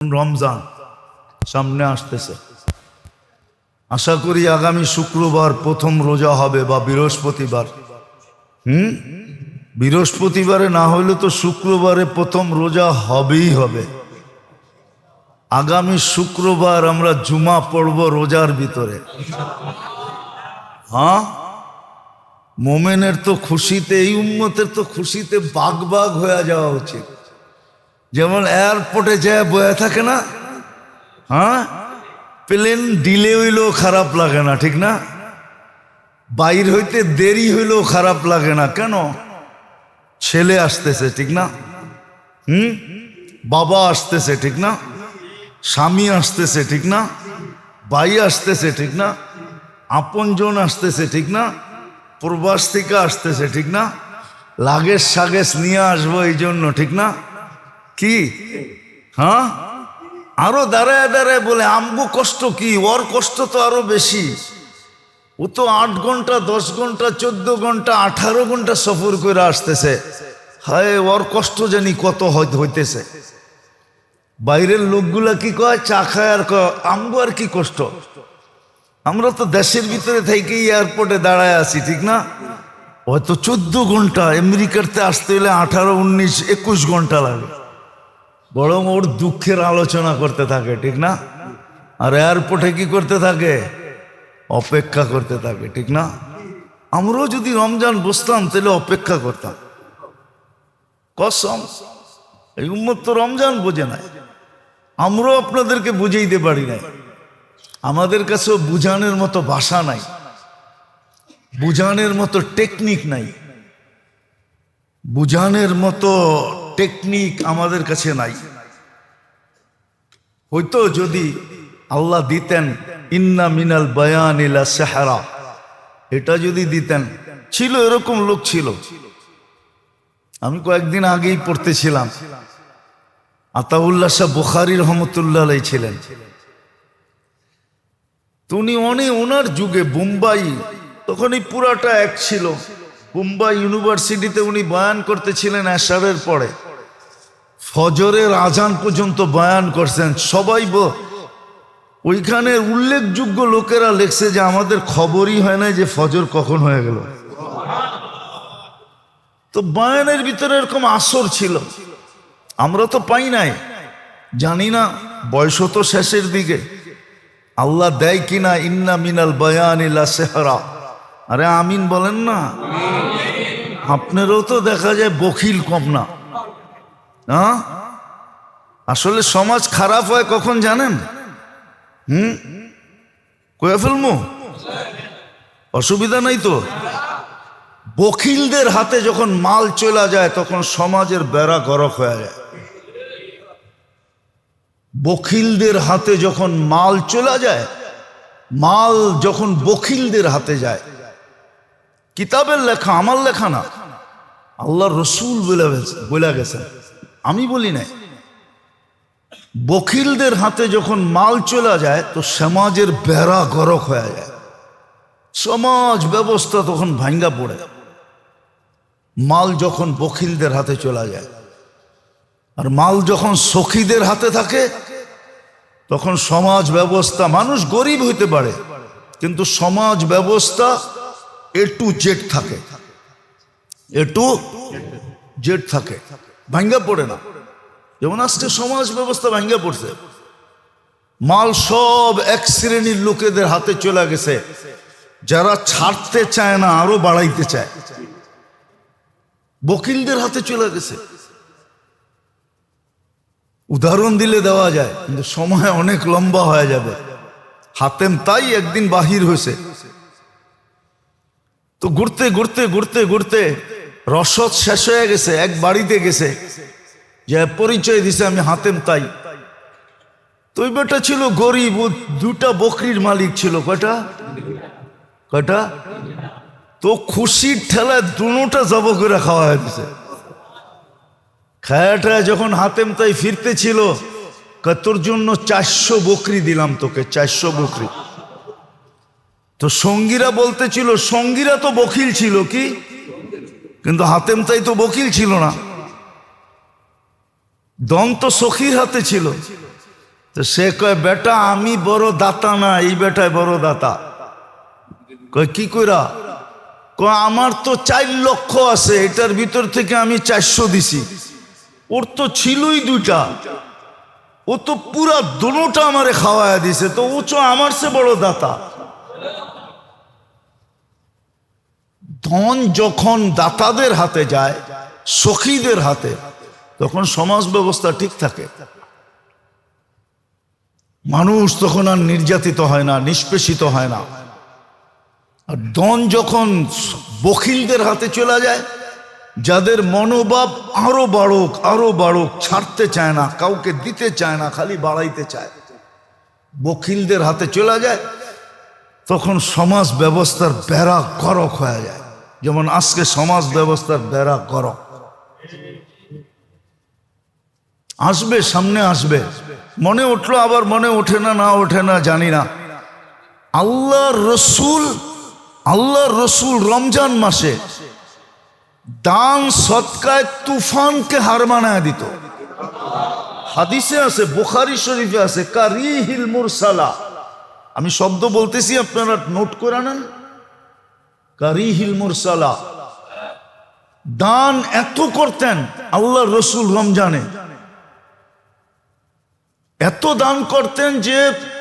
রমজান সামনে আসতেছে। আশা করি আগামী শুক্রবার প্রথম রোজা হবে বা বৃহস্পতিবার। বৃহস্পতিবারে না হলে তো শুক্রবারে প্রথম রোজা হবেই হবে। আগামী শুক্রবার আমরা জুমা পড়ব রোজার ভিতরে। হ্যাঁ, মোমেনের তো খুশিতে, এই উম্মতের তো খুশিতে বাগ বাগ হয়ে যাওয়া উচিত। যেমন এয়ারপোর্টে যায় বয়ে থাকে না, হ্যাঁ, প্লেন ডিলে হইলেও খারাপ লাগে না, ঠিক না? বাইর হইতে দেরি হইলেও খারাপ লাগে না। কেন? ছেলে আসতেছে, ঠিক না? বাবা আসতেছে, ঠিক না? স্বামী আসতেছে, ঠিক না? ভাই আসতেছে, ঠিক না? আপনজন আসতেছে, ঠিক না? প্রবাস থেকে আসতেছে, ঠিক না? লাগেজ সাগেজ নিয়ে আসবো এই জন্য, ঠিক না? কি হ্যাঁ, আরো দাঁড়ায় দাঁড়ায় বলে আমগো কষ্ট কি, ওর কষ্ট তো আরো বেশি। ও তো 8 ঘন্টা 10 ঘন্টা 14 ঘন্টা 18 ঘন্টা সফর করে আসতেছে। হায়, ওর কষ্ট জানি কত হইতেছে। বাইরের লোকগুলা কি কয়, চা খায় আর কয় আমগো আর কি কষ্ট। আমরা তো দেশের ভিতরে থেকেই এয়ারপোর্টে দাঁড়ায় আছি, ঠিক না? হয়তো 14 ঘন্টা, আমেরিকাতে আসতে হলে 18 19 21 ঘন্টা লাগে। বরং ওর দুঃখের আলোচনা করতে থাকে, ঠিক না? আর এয়ারপোর্টে কি করতে থাকে? অপেক্ষা করতে থাকে, ঠিক না? আমরাও যদি রমজান বসতাম তাহলে অপেক্ষা করতাম। কসম, এই উম্মত তো রমজান বোঝে নাই। আমরাও আপনাদেরকে বুঝাইতে পারি নাই। আমাদের কাছেও বুঝানোর মতো ভাষা নাই, বুঝানোর মতো টেকনিক নাই, বুঝানোর মতো টেকনিক আমাদের কাছে নাই। হয়তো যদি আল্লাহ দিতেন ইন্না মিনাল বায়ান ইলা সাহরা, এটা যদি দিতেন। ছিল, এরকম লোক ছিল। আমি কয়েকদিন আগেই পড়তেছিলাম, আতাউল্লাহ শাহ বুখারী রহমতুল্লাহ আলাইহি ছিলেন। তো উনি ওনার যুগে বোম্বাই, তখন এই পুরাটা এক ছিল। বোম্বাই ইউনিভার্সিটিতে উনি বয়ান করতেছিলেন এশারের পরে। ফজরের আজান পর্যন্ত বয়ান করছেন। সবাই ওইখানে উল্লেখযোগ্য লোকেরা লেখছে যে আমাদের খবরই হয় না যে ফজর কখন হয়ে গেল। তো বয়ানের ভিতরে এরকম আসর ছিল, আমরা তো পাই নাই, জানি না। বয়স তো শেষের দিকে। আল্লাহ দেয় কিনা ইন্না মিনাল বায়ান ইলা সাহরা। আরে আমিন বলেন না। আপনারও তো দেখা যায় বখিল কম না। হ্যাঁ, আসলে সমাজ খারাপ হয় কখন জানেন? কয়ে ফেলমু, অসুবিধা নাই তো। বখিলদের হাতে যখন মাল চলে যায় তখন সমাজের বেড়া গরক হয়ে যায়। বখিলদের হাতে যখন মাল চলে যায়, মাল যখন বখিলদের হাতে যায়, কিতাবের লেখা, আমার লেখা না, আল্লাহ রসুল বলে গেছেন, আমি বলি নাই। বখিলদের হাতে যখন মাল চলে যায় তো সমাজের বেড়া গরক হয়ে যায়, সমাজ ব্যবস্থা তখন ভাঙ্গা পড়ে। মাল যখন বখিলদের হাতে চলে যায়, আর মাল যখন সখীদের হাতে থাকে তখন সমাজ ব্যবস্থা, মানুষ গরিব হইতে পারে কিন্তু সমাজ ব্যবস্থা A to Z থাকে, A to Z থাকে, ভাঙ্গা পড়ে না। যেমন আজকে সমাজ ব্যবস্থা ভাঙ্গা পড়ছে। মাল সব এক শ্রেণীর লোকেদের হাতে চলে গেছে, যারা ছাড়তে চায় না, আরো বাড়াইতে চায়। বকিলদের হাতে চলে গেছে। উদাহরণ দিলে দেওয়া যায় কিন্তু সময় অনেক লম্বা হয়ে যাবে। হাতেম তাই একদিন বাহির হয়েছে, তো ঘুরতে ঘুরতে ঘুরতে ঘুরতে রসদ শেষ হয়ে গেছে। এক বাড়িতে গেছে, যে পরিচয় দিছে আমি হাতেম তাই। তো ওই বেটা ছিল গরিব, ও 2টা বকরির মালিক ছিল। কয়টা? তো খুশির ঠেলায় দুটা জব করে খাওয়া হয়ে গেছে। খায়াটা যখন হাতেম তাই ফিরতে ছিল, তোর জন্য 400 বকরি দিলাম তোকে, 400 বকরি। তো সঙ্গীরা বলতেছিল, সঙ্গীরা তো বকিল ছিল কি, কিন্তু হাতেম তাই তো বকিল ছিল না। দন তো সখীর হাতে ছিল। তো সে কয় বেটা আমি বড় দাতা না, এই বেটায় বড় দাতা। কয় কি কইরা? কয় আমার তো 4 লক্ষ আছে, এটার ভিতর থেকে আমি 400 দিছি। ওর তো ছিলই 2টা, ও তো পুরা দোনোটা আমারে খাওয়ায়া দিছে, তো ও তো আমার সে বড় দাতা। ধন যখন দাতাদের হাতে যায়, সখীদের হাতে, তখন সমাজ ব্যবস্থা ঠিক থাকে। মানুষ তখন আর নির্যাতিত হয় না, নিষ্পেষিত হয় না। আর ধন যখন বখিলদের হাতে চলে যায়, যাদের মনোভাব আরো বাড়ুক আরো বাড়ুক, ছাড়তে চায় না, কাউকে দিতে চায় না, খালি বাড়াইতে চায়, বখিলদের হাতে চলে যায়, তখন সমাজ ব্যবস্থার বেড়া গরক হয়ে যায়। যেমন আজকে সমাজ ব্যবস্থার বেড়া গরক আসবে, সামনে আসবে, মনে উঠলো আবার মনে ওঠে না, না ওঠে না জানি না। আল্লাহর রসুল রমজান মাসে দান সৎকায় তুফানকে হার মানায় দিত। হাদিসে আছে, বুখারী শরীফে আছে, কারিহিল মুরসালা। আমি শব্দ বলতেছি, আপনারা নোট করে নেন। কারিহিল মুরসালা, দান এত করতেন আল্লাহর রসুল রমজানে, এত দান করতেন যে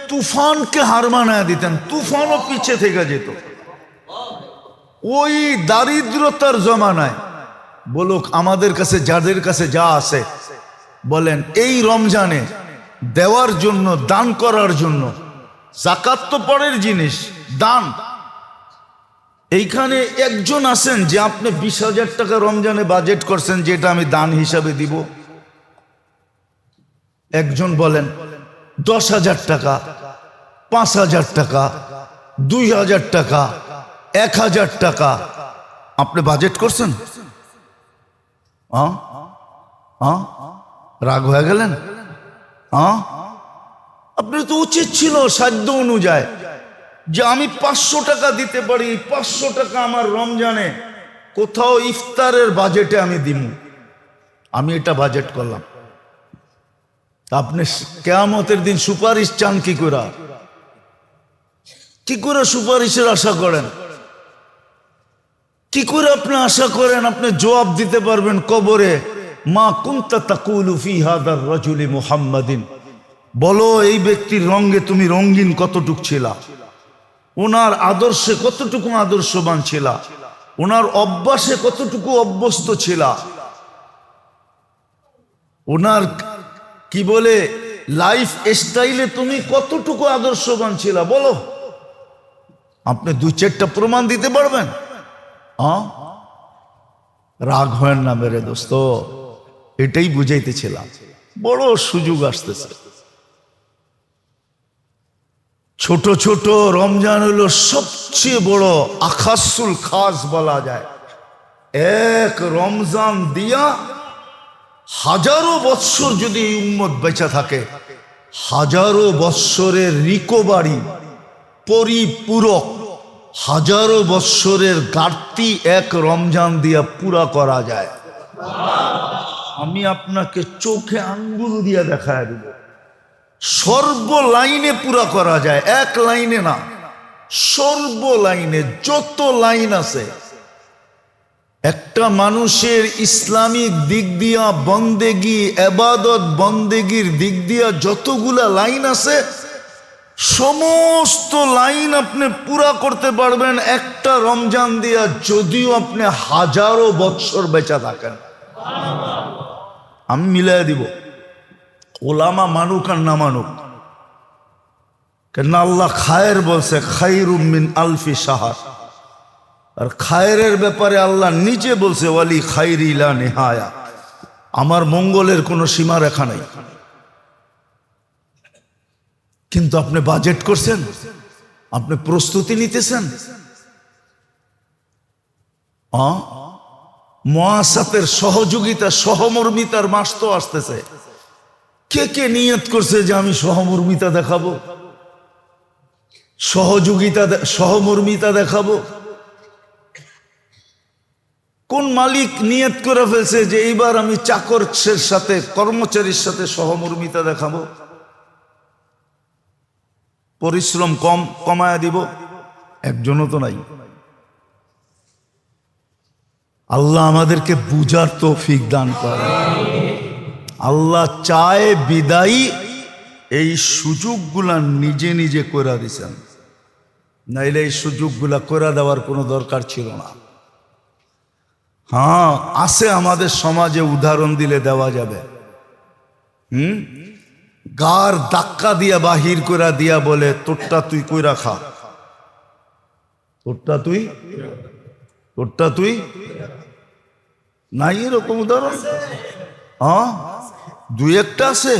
তুফানকে হার মানায় দিতেন, তুফানও পিছে থেকে যেত। ওই দারিদ্রতার জমানায় বলুক, আমাদের কাছে যাদের কাছে যা আছে বলেন, এই রমজানে দেওয়ার জন্য, দান করার জন্য, যাকাত তো পরের জিনিস, দান। এইখানে একজন আছেন যে আপনি 20,000 টাকা রমজানে বাজেট করছেন, যেটা আমি দান হিসাবে দিব? একজন বলেন 10,000 টাকা, 5,000 টাকা, 2,000 টাকা, 1,000 টাকা আপনি বাজেট করছেন? রাগ হয়ে গেলেন? আপনার তো উচিত ছিল সাধ্য অনুযায়ী যে আমি 500 টাকা দিতে পারি, 500 টাকা আমার রমজানে কোথাও ইফতারের বাজেটে আমি দিব, আমি এটা বাজেট করলাম। আপনি কিয়ামতের দিন সুপারিশ চান কি করে? কি করে সুপারিশের আশা করেন? কি করে আপনি আশা করেন আপনি জবাব দিতে পারবেন কবরে? মা কুনতা তাকুলু ফি হাদার রাজুলি মুহাম্মাদিন, বলো এই ব্যক্তির রঙে তুমি রঙিন কতটুকু ছিলা, ওনার আদর্শে কতটুকু আদর্শবান ছিলা, ওনার অভ্যাসে কতটুকু অভ্যস্ত ছিলা, ওনার কি বলে লাইফ স্টাইলে তুমি কতটুকু আদর্শবান ছিলা, বলো। আপনি 2-4টা প্রমাণ দিতে পারবেন? রাগ হয় না মেরে দোস্ত, এটাই বুঝাইতেছিলাম। বড় সুযোগ আসতেছে। ছোট ছোট রমজান হলো সবচেয়ে বড় আখাসুল খাস বলা যায়। এক রমজান দিয়া হাজারো বৎসর যদি এই উম্মত বেঁচে থাকে, হাজারো বৎসরের রিকভারি, পরিপূরক, হাজারো বৎসরের ঘাটতি এক রমজান দিয়া পুরা করা যায়। আমি আপনাকে চোখে আঙ্গুল দিয়া দেখায় দেব, সর্ব লাইনে পুরা করা যায়, এক লাইনে না, সর্ব লাইনে যত লাইন আছে। একটা মানুষের ইসলামিক দিক দিয়া বন্দেগি, এবাদত বন্দেগির দিক দিয়া যতগুলা লাইন আছে, সমস্ত লাইন আপনি পুরা করতে পারবেন একটা রমজান দিয়া, যদিও আপনি হাজারো বৎসর বেঁচে থাকেন। আমি মিলাই দিব, ওলামা মানুক আর না মানুক। কেন আল্লাহ খায়ের বলছে, খায়রুম মিন আলফি শাহর। আর খায়ের ব্যাপারে আল্লাহ নিজে বলছে, ওয়ালি খায়রি লা নিহায়া, আমার মঙ্গলের কোনো সীমা রেখা নাই। কিন্তু আপনি বাজেট করছেন, আপনি প্রস্তুতি নিতেছেন। মুআসাসাতের সহযোগিতা, সহমর্মিতার মাস তো আসতেছে। কে কে নিয়ত করছে যে আমি সহমর্মিতা দেখাবো, সহমর্মিতা দেখাবো? কোন মালিক নিয়ত করে ফেলছে যে এইবার আমি চাকরের সাথে, কর্মচারীর সাথে সহমর্মিতা দেখাবো? পরিশ্রম কমায়া দিব? একজনও তো নাই। আল্লাহ আমাদেরকে বুঝার তৌফিক দান করে। আল্লাহ চায় বিদায়ী এই সুযোগগুলা নিজে নিজে করে দিছেন, নাইলে এই সুযোগগুলা করে দেওয়ার কোনো দরকার ছিল না। হ্যাঁ, আছে আমাদের সমাজে, উদাহরণ দিলে দেওয়া যাবে। গার ধাক্কা দিয়া বাহির করে দিয়া বলে তোরটা তুই কইরা খা, তোরটা তুই নাই, এরকম উদাহরণ? হ্যাঁ, দুই একটা আছে।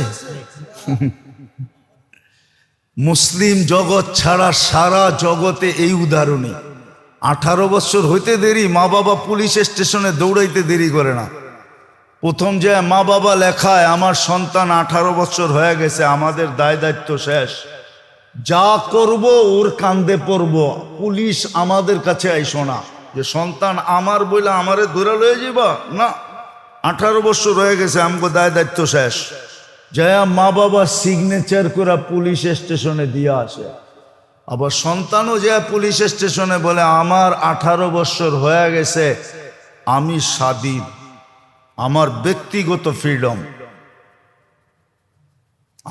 মুসলিম জগৎ ছাড়া সারা জগতে এই উদাহরণই। 18 বছর হইতে দেরি, মা বাবা পুলিশ স্টেশনে দৌড়াইতে দেরি করে না। প্রথম যে মা বাবা লেখায় আমার সন্তান 18 বছর হয়ে গেছে, আমাদের দায় দায়িত্ব শেষ, যা করব ওর কান্দে পড়ব, পুলিশ আমাদের কাছে আইসো না যে সন্তান আমার বইলে আমারে ধরে লয়ে যাবা না। 18 বছর হয়ে গেছে, আমাকে দায় দায়িত্ব শেষ। যায় মা বাবা সিগনেচার করে পুলিশ স্টেশনে দিয়ে আসে। আবার সন্তানও যায় পুলিশ স্টেশনে বলে আমার 18 বছর হয়ে গেছে, আমি স্বাধীন, আমার ব্যক্তিগত ফ্রিডম,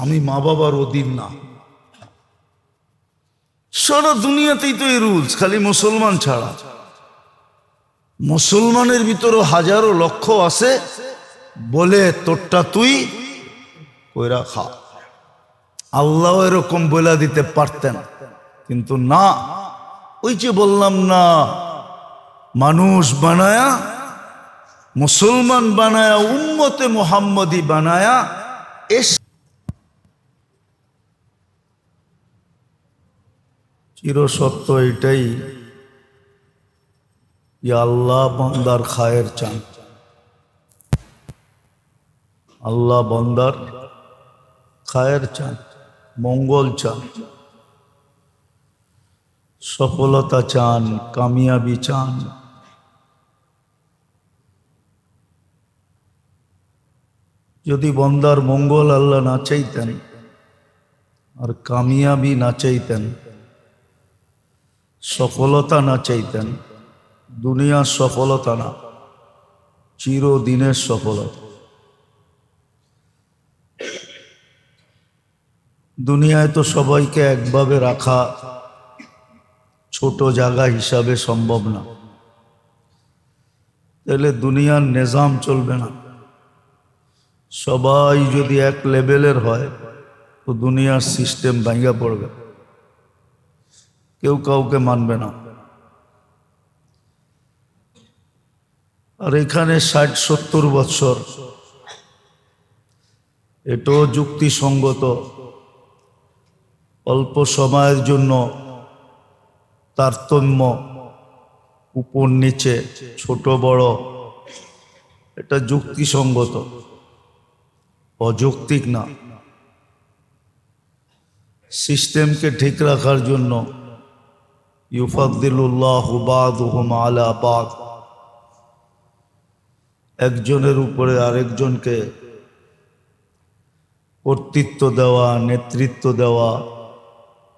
আমি মা বাবার অধীন না। সারা দুনিয়াতেই তো এই রুলস, খালি মুসলমান ছাড়া। মুসলমানের ভিতরও হাজারো লক্ষ আছে বলে তোরটা তুই কইরা খা। আল্লাহ এরকম বলে দিতে পারতেন, কিন্তু না। ওই যে বললাম না, মানুষ বানায়া, মুসলমান বানায়া, উম্মতে মুহাম্মদী বানায়া চিরসত্য এটাই যে আল্লাহ বান্দার খায়ের চান। আল্লাহ বান্দার খায়ের চান, মঙ্গল চান, সফলতা চান, কামিয়াবি চান। যদি বান্দার মঙ্গল আল্লাহ না চাইতেন আর কামিয়াবি না চাইতেন, সফলতা না চাইতেন, দুনিয়ার সফলতা না, চিরদিনের সফলতা। দুনিয়ায় তো সবাইকে একভাবে রাখা ছোট জায়গা হিসাবে সম্ভব না, তাহলে দুনিয়ার নিজাম চলবে না। সবাই যদি এক লেভেলের হয় তো দুনিয়ার সিস্টেম ভাঙা পড়বে, কেউ কাউকে মানবে না। আর এখানে 60-70 বছর, এটাও যুক্তিসঙ্গত। অল্প সময়ের জন্য তারতম্য, উপর নিচে, ছোট বড়, এটা যুক্তিসঙ্গত, অযৌক্তিক না। সিস্টেমকে ঠিক রাখার জন্য ইউফাদ্দিলুল্লাহু বা'দুহুম আলা বা'দ, একজনের উপরে আরেকজনকে কর্তৃত্ব দেওয়া, নেতৃত্ব দেওয়া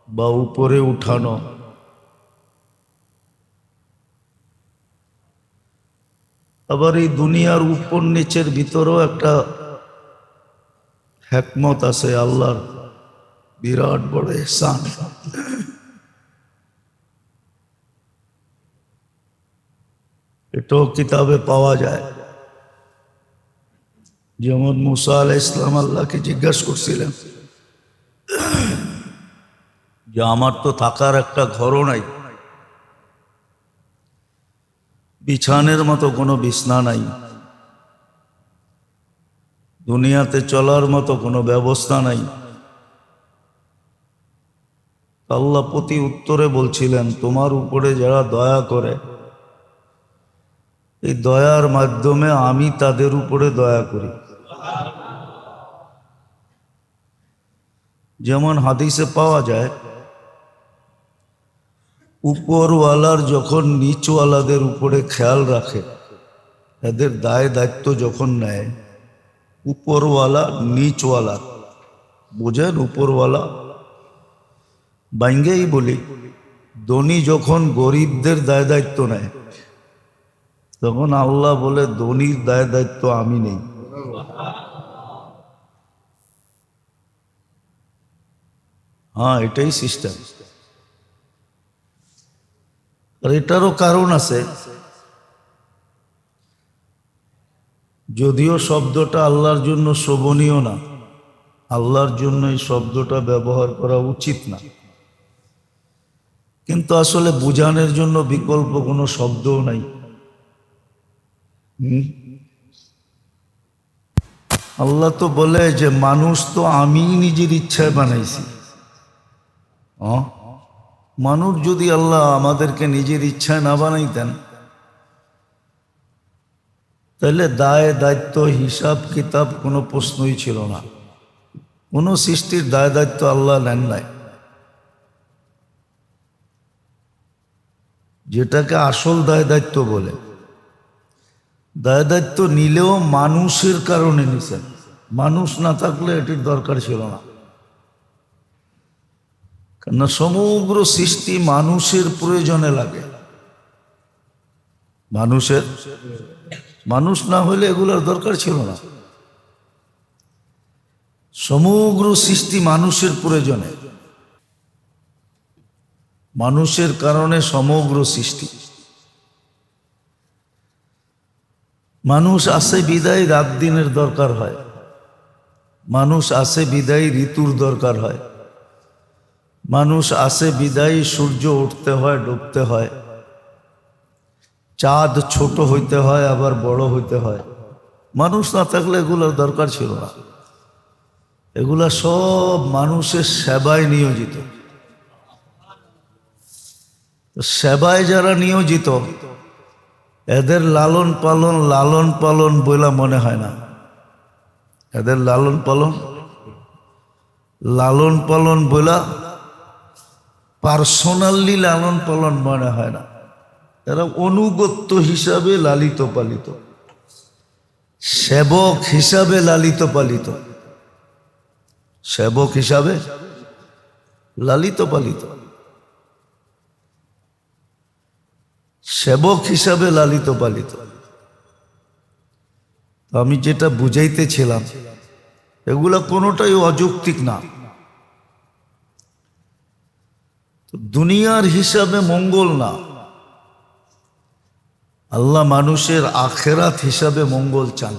বা উপরে উঠানো। আবার এই দুনিয়ার উপর নিচের ভিতরেও একটা হিকমত আছে, আল্লাহর বিরাট বড় ইহসান। এটাও কিতাবে পাওয়া যায়। যেমন মুসা আলাইহিস সালাম আল্লাহকে জিজ্ঞাসা করছিলেন যে আমার তো থাকার একটা ঘরও নাই, বিছানের মতো কোনো বিছনা নাই, দুনিয়াতে চলার মতো কোনো ব্যবস্থা নাই। আল্লাহ প্রতি উত্তরে বলছিলেন তোমার উপরে যারা দয়া করে, এই দয়ার মাধ্যমে আমি তাদের উপরে দয়া করি। যেমন হাদিসে পাওয়া যায়, উপরওয়ালার যখন নিচওয়ালাদের উপরে খেয়াল রাখে, এদের দায় দায়িত্ব যখন নেয়, উপরওয়ালা নিচওয়ালা, বোঝেন? উপরওয়ালা বাইঙ্গেই বলি, ধনী যখন গরিবদের দায় দায়িত্ব নেয় তখন আল্লাহ বলে ধনীর দায় দায়িত্ব আমি নেই। হ্যাঁ, এটাই সিস্টেম। আর এটারও কারণ আছে, যদিও শব্দটা আল্লাহর জন্য শোভনীয় না, আল্লাহর জন্য এই শব্দটা ব্যবহার করা উচিত না, কিন্তু আসলে বোঝানোর জন্য বিকল্প কোনো শব্দও নাই। আল্লাহ তো বলে যে মানুষ তো আমি নিজের ইচ্ছায় বানাইছি। মানুষ যদি আল্লাহ আমাদেরকে নিজের ইচ্ছায় না বানাইতেন তাহলে দায় দায়িত্ব হিসাব কিতাব কোনো প্রশ্নই ছিল না। কোনো সৃষ্টির দায় দায়িত্ব আল্লাহ নেন নাই। যেটাকে আসল দায় দায়িত্ব বলে, দায় দায়িত্ব নিলেও মানুষের কারণে নিছেন। মানুষ না থাকলে এটির দরকার ছিল না, কেননা সমগ্র সৃষ্টি মানুষের প্রয়োজনে লাগে। মানুষ না হলে এগুলোর দরকার ছিল না। সমগ্র সৃষ্টি মানুষের প্রয়োজনে, মানুষের কারণে সমগ্র সৃষ্টি। মানুষ আসে বিদায় রাত দিনের দরকার হয়, মানুষ আসে বিদায় ঋতুর দরকার হয়, মানুষ আসে বিদায় সূর্য উঠতে হয় ডুবতে হয়, চাঁদ ছোট হইতে হয় আবার বড় হইতে হয়। মানুষ না থাকলে এগুলোর দরকার ছিল না। এগুলা সব মানুষের সেবায় নিয়োজিত। সেবায় যারা নিয়োজিত এদের লালন পালন বইলা মনে হয় না। এদের লালন পালন বইলা পার্সোনালি লালন পালন মনে হয় না। এরা অনুগত্য হিসাবে লালিত পালিত, সেবক হিসাবে লালিত পালিত, সেবক হিসাবে লালিত পালিত, সেবক হিসাবে লালিত পালিত। আমি যেটা বুঝাইতেছিলাম এগুলা কোনোটাই অযৌক্তিক না। দুনিয়ার হিসাবে মঙ্গল না, আল্লাহ মানুষের আখেরাত হিসাবে মঙ্গল চান,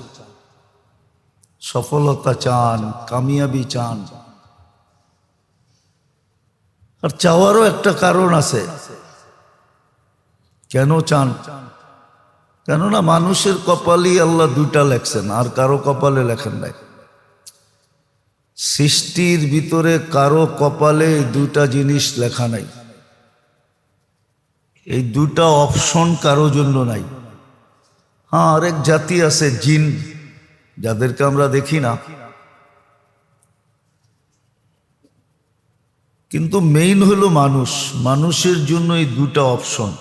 সফলতা চান, কামিয়াবি চান। আর চাওয়ারও একটা কারণ আছে, কেন চান? কেননা মানুষের কপালই আল্লাহ দুইটা লেখছেন, আর কারো কপালে লেখেন নাই। সৃষ্টির ভিতরে কারো কপালে দুইটা জিনিস লেখা নাই, এই দুইটা অপশন কারো জন্য নাই। হ্যাঁ, আরেক জাতি আছে জিন, যাদেরকে আমরা দেখি না, কিন্তু মেইন হলো মানুষ। মানুষের জন্য এই দুটা অপশন,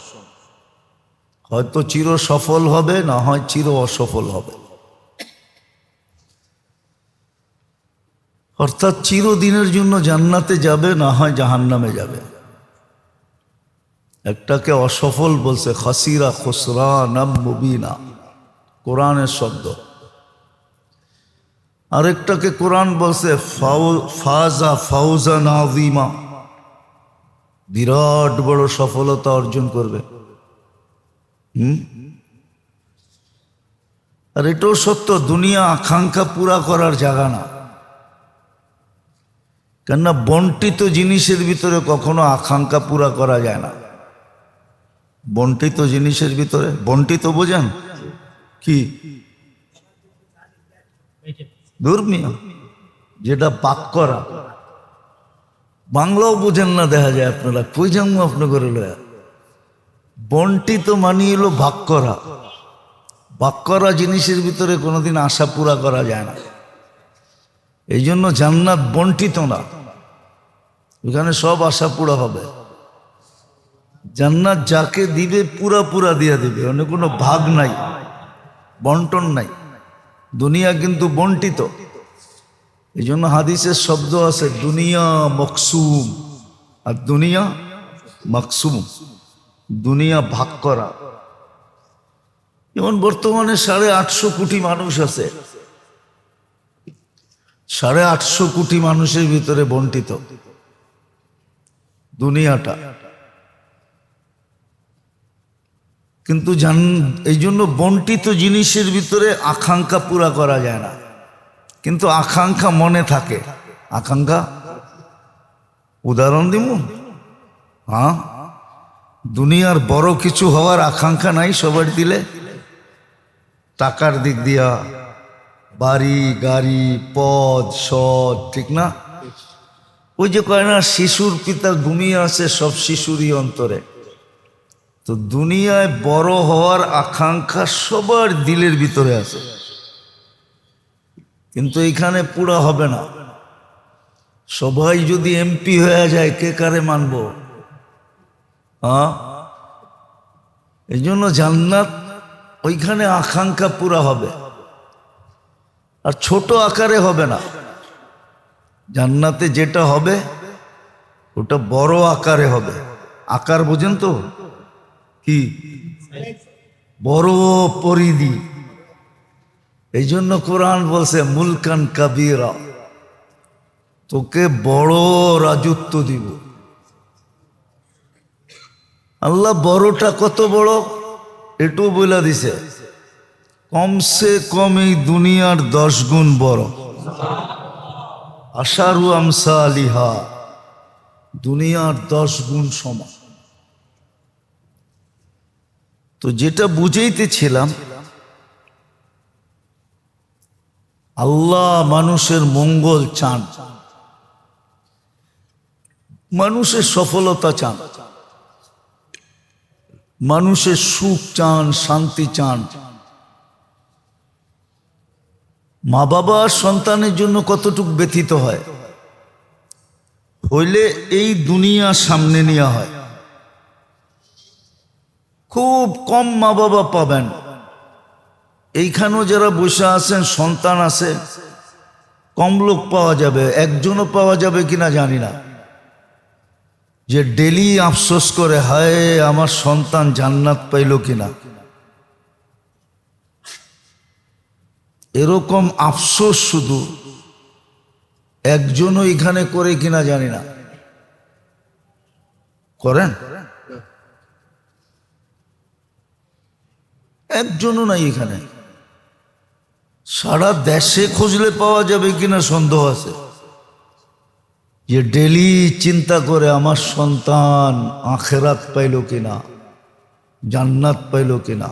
হয়তো চির সফল হবে, না হয় চির অসফল হবে। অর্থাৎ চিরদিনের জন্য জান্নাতে যাবে, না হয় জাহান্নামে যাবে। একটাকে অসফল বলছে খাসিরা খুসরানাম মুবিনা, কোরআনের শব্দ। আরেকটাকে কোরআন বলছে ফাজা ফাউজান আযীমা, বিরাট বড় সফলতা অর্জন করবে। আর এটাও সত্য, দুনিয়া আকাঙ্ক্ষা পুরা করার জায়গা না। কেননা বন্টিত জিনিসের ভিতরে কখনো আকাঙ্ক্ষা পুরা করা যায় না। বন্টিত জিনিসের ভিতরে, বন্টিত বোঝেন কি? দুর্মিয়া, যেটা পাক করা। বাংলাও বোঝেন না দেখা যায় আপনারা, কই যাবো আপনি করে লয়া। বন্টিত মানিয়ে এলো ভাগ করা। ভাগ করা জিনিসের ভিতরে কোনোদিন আশা পুরা করা যায় না। এই জন্য জান্নাত বন্টিত না, ওখানে সব আশা পুরা হবে। জান্নাত যাকে দিবে পুরা দিয়ে দিবে, অন্য কোনো ভাগ নাই, বন্টন নাই। দুনিয়া কিন্তু বন্টিত। এই জন্য হাদিসের শব্দ আছে দুনিয়া মকসুম, আর দুনিয়া মাকসুম, দুনিয়া ভাগ করা। যেমন বর্তমানে 850 কোটি মানুষ আছে, 850 কোটি মানুষের ভিতরে বন্টিত দুনিয়াটা। কিন্তু এই জন্য বন্টিত জিনিসের ভিতরে আকাঙ্ক্ষা পুরা করা যায় না, কিন্তু আকাঙ্ক্ষা মনে থাকে। আকাঙ্ক্ষা উদাহরণ দিব, হ্যাঁ, দুনিয়ার বড় কিছু হওয়ার আকাঙ্ক্ষা নাই সবার দিলে? টাকার দিক দিয়া, বাড়ি গাড়ি পদ সদ, ঠিক না? ওই যে কয় না, শিশুর পিতা ঘুমিয়ে আছে সব শিশুরই অন্তরে। তো দুনিয়ায় বড় হওয়ার আকাঙ্ক্ষা সবার দিলের ভিতরে আছে, কিন্তু এখানে পুরা হবে না। সবাই যদি এমপি হয়ে যায়, কে কারে মানব? হ্যাঁ, এই জন্য জান্নাত ওইখানে আকাঙ্ক্ষা পুরা হবে, আর ছোট আকারে হবে না। জান্নাতে যেটা হবে ওটা বড় আকারে হবে। আকার বোঝেন তো কি? বড় পরিধি। এই জন্য কোরআন বলছে মুলকান কাবীরা, তোকে বড় রাজত্ব দিব। আল্লাহ বড়টা কত বড় এটু বলে দিছে, কমসে কম এই দুনিয়ার 10 গুণ বড়। আশারু আমসালিহা, দুনিয়ার 10 গুণ সমান। তো যেটা বুঝাইতেছিলাম, আল্লাহ মানুষের মঙ্গল চান, মানুষের সফলতা চান, মানুষের সুখ চান, শান্তি চান। মা বাবা সন্তানের জন্য কতটুকু ব্যথিত হয়, হইলে এই দুনিয়া সামনে নেওয়া হয়। খুব কম মা বাবা পাবেন, এইখানেও যারা বসে আছেন সন্তান আছে, কম লোক পাওয়া যাবে, একজনও পাওয়া যাবে কিনা জানি না, যে ডেলি আফসোস করে হায় আমার সন্তান জান্নাত পাইল কিনা। এরকম আফসোস শুধু একজনও এখানে করে কিনা জানি না। করেন? একজনও নাই এখানে। সারা দেশে খুঁজলে পাওয়া যাবে কিনা সন্দেহ আছে, যে ডেলি চিন্তা করে আমার সন্তান আখেরাত পাইল কিনা, জান্নাত পাইল কিনা।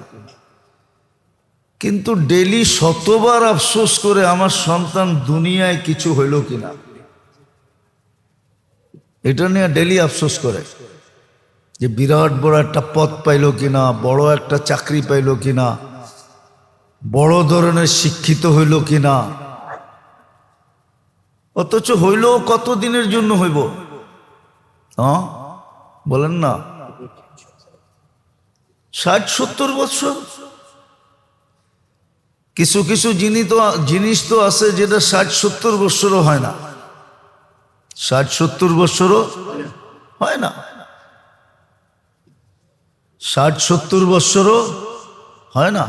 কিন্তু ডেলি শতবার আফসোস করে আমার সন্তান দুনিয়ায় কিছু হইল কিনা, এটা নিয়ে ডেলি আফসোস করে, যে বিরাট বড় একটা পদ পাইল কিনা, বড় একটা চাকরি পাইল কিনা, বড় ধরনের শিক্ষিত হইল কিনা। অথচ হইল কত দিনের জন্য হইব? হ্যাঁ বলেন না, 60-70 বছর। কিছু কিছু জিনিস তো আছে যেটা 60-70 বছরও হয় না, 60-70 বছরও হয় না, 60-70 বছরও হয় না।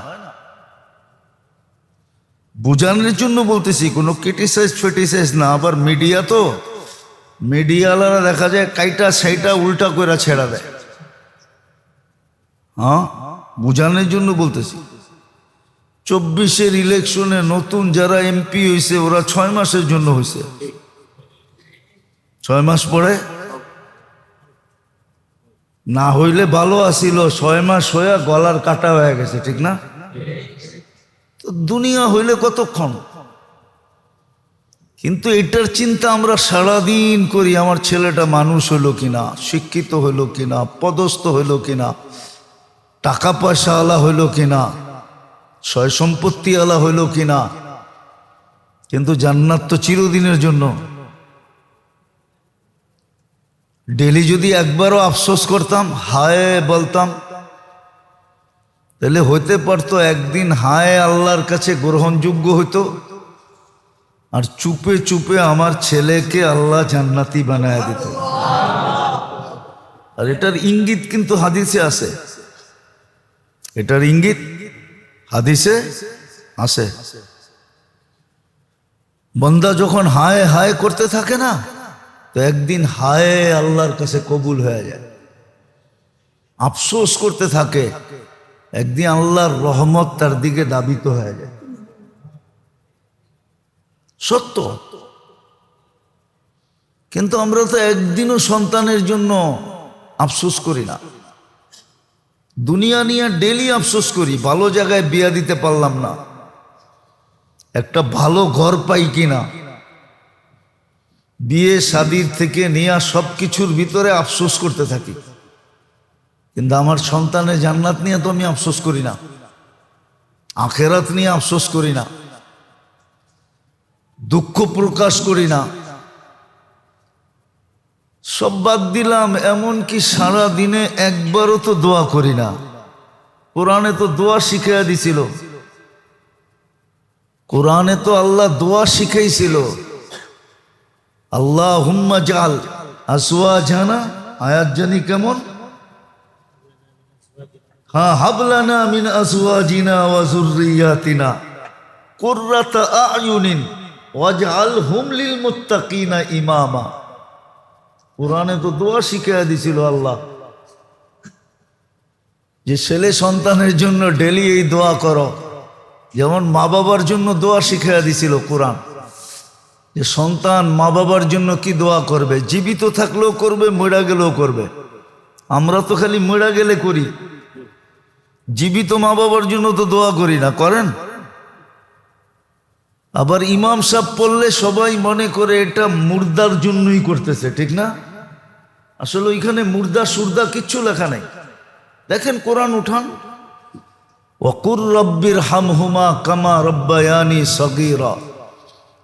বুঝানোর জন্য বলতেছি, কোনো ক্রিটিসাইজ ফেটিসাইজ না। আবার মিডিয়া তো, মিডিয়াওয়ালারা দেখা যায় কাইটা সেইটা উল্টা করে ছেড়া দেয়। হ্যাঁ, বুঝানোর জন্য বলতেছি। 24-এর ইলেকশনে নতুন যারা এমপি হয়েছে ওরা 6 মাসের জন্য হয়েছে, 6 মাস পরে না হইলে ভালো আসিল, 6 মাস হয়ে গলার কাটা হয়ে গেছে, ঠিক না? তো দুনিয়া হইলে কতক্ষণ? কিন্তু এটার চিন্তা আমরা সারাদিন করি, আমার ছেলেটা মানুষ হইল কিনা, শিক্ষিত হইল কিনা, পদস্থ হইল কিনা, টাকা পয়সা আলা হইল কিনা, সয় সম্পত্তি আলা হইল কিনা। কিন্তু জান্নাত তো চিরদিনের জন্য। ডেলি যদি একবারও আফসোস করতাম, হায় বলতাম, তাহলে হইতে পারতো একদিন হায় আল্লাহর কাছে গ্রহণযোগ্য হইতো, আর চুপে চুপে আমার ছেলেকে আল্লাহ জান্নাতি বানায় দিত। আর এটার ইঙ্গিত কিন্তু হাদিসে আছে, এটার ইঙ্গিত হাদিসে আছে। বান্দা যখন হায় হায় করতে থাকে না, তো একদিন হায় আল্লাহর কাছে কবুল হয়ে যায়। আফসোস করতে থাকে, একদিন আল্লাহর রহমত তার দিকে দাবিত হয়ে যায়। সত্য। কিন্তু আমরা তো একদিনও সন্তানের জন্য আফসোস করি না। দুনিয়া নিয়ে ডেলি আফসোস করি, ভালো জায়গায় বিয়া দিতে পারলাম না, একটা ভালো ঘর পাই কিনা, বিয়ে শাদীর থেকে নিয়ে সব কিছুর ভিতরে আফসোস করতে থাকি। কিন্তু আমার সন্তানের জান্নাত নিয়ে তো আমি আফসোস করি না, আখেরাত নিয়ে আফসোস করি না, দুঃখ প্রকাশ করি না। সব বাদ দিলাম, এমনকি সারা দিনে একবারও তো দোয়া করি না। কোরআনে তো দোয়া শিখাইয়া দিছিল, কোরআনে তো আল্লাহ দোয়া শিখাইছিল, আল্লাহুম্মা জাল আসওয়াজানা, আয়াত জানি কেমন, হ্যাঁ, হাবলানা মিন আসওয়াজিনা ওয়া যুররিয়াতিনা কুররাতা আয়ুনিন ওয়াজআলহুম লিল মুত্তাকিনা ইমামা। কোরআনে তো দোয়া শিখাইয়া দিছিল আল্লাহ, যে ছেলে সন্তানের জন্য ডেলি এই দোয়া করো। যেমন মা বাবার জন্য দোয়া শিখাইয়া দিছিল কোরআন, যে সন্তান মা বাবার জন্য কি দোয়া করবে, জীবিত থাকলেও করবে, মরে গেলেও করবে। আমরা তো খালি মরে গেলে করি, জীবিত মা বাবার জন্য তো দোয়া করি না, করেন? আবার ইমাম সাহেব পড়লে সবাই মনে করে এটা মুর্দার জন্যই করতেছে, ঠিক না? আসলে ওইখানে মুর্দা সুরদা কিচ্ছু লেখা নাই। দেখেন কোরআন উঠান, ওয়াকুর রব্বির হামহুমা কামা রব্বায়ানি সগীরা।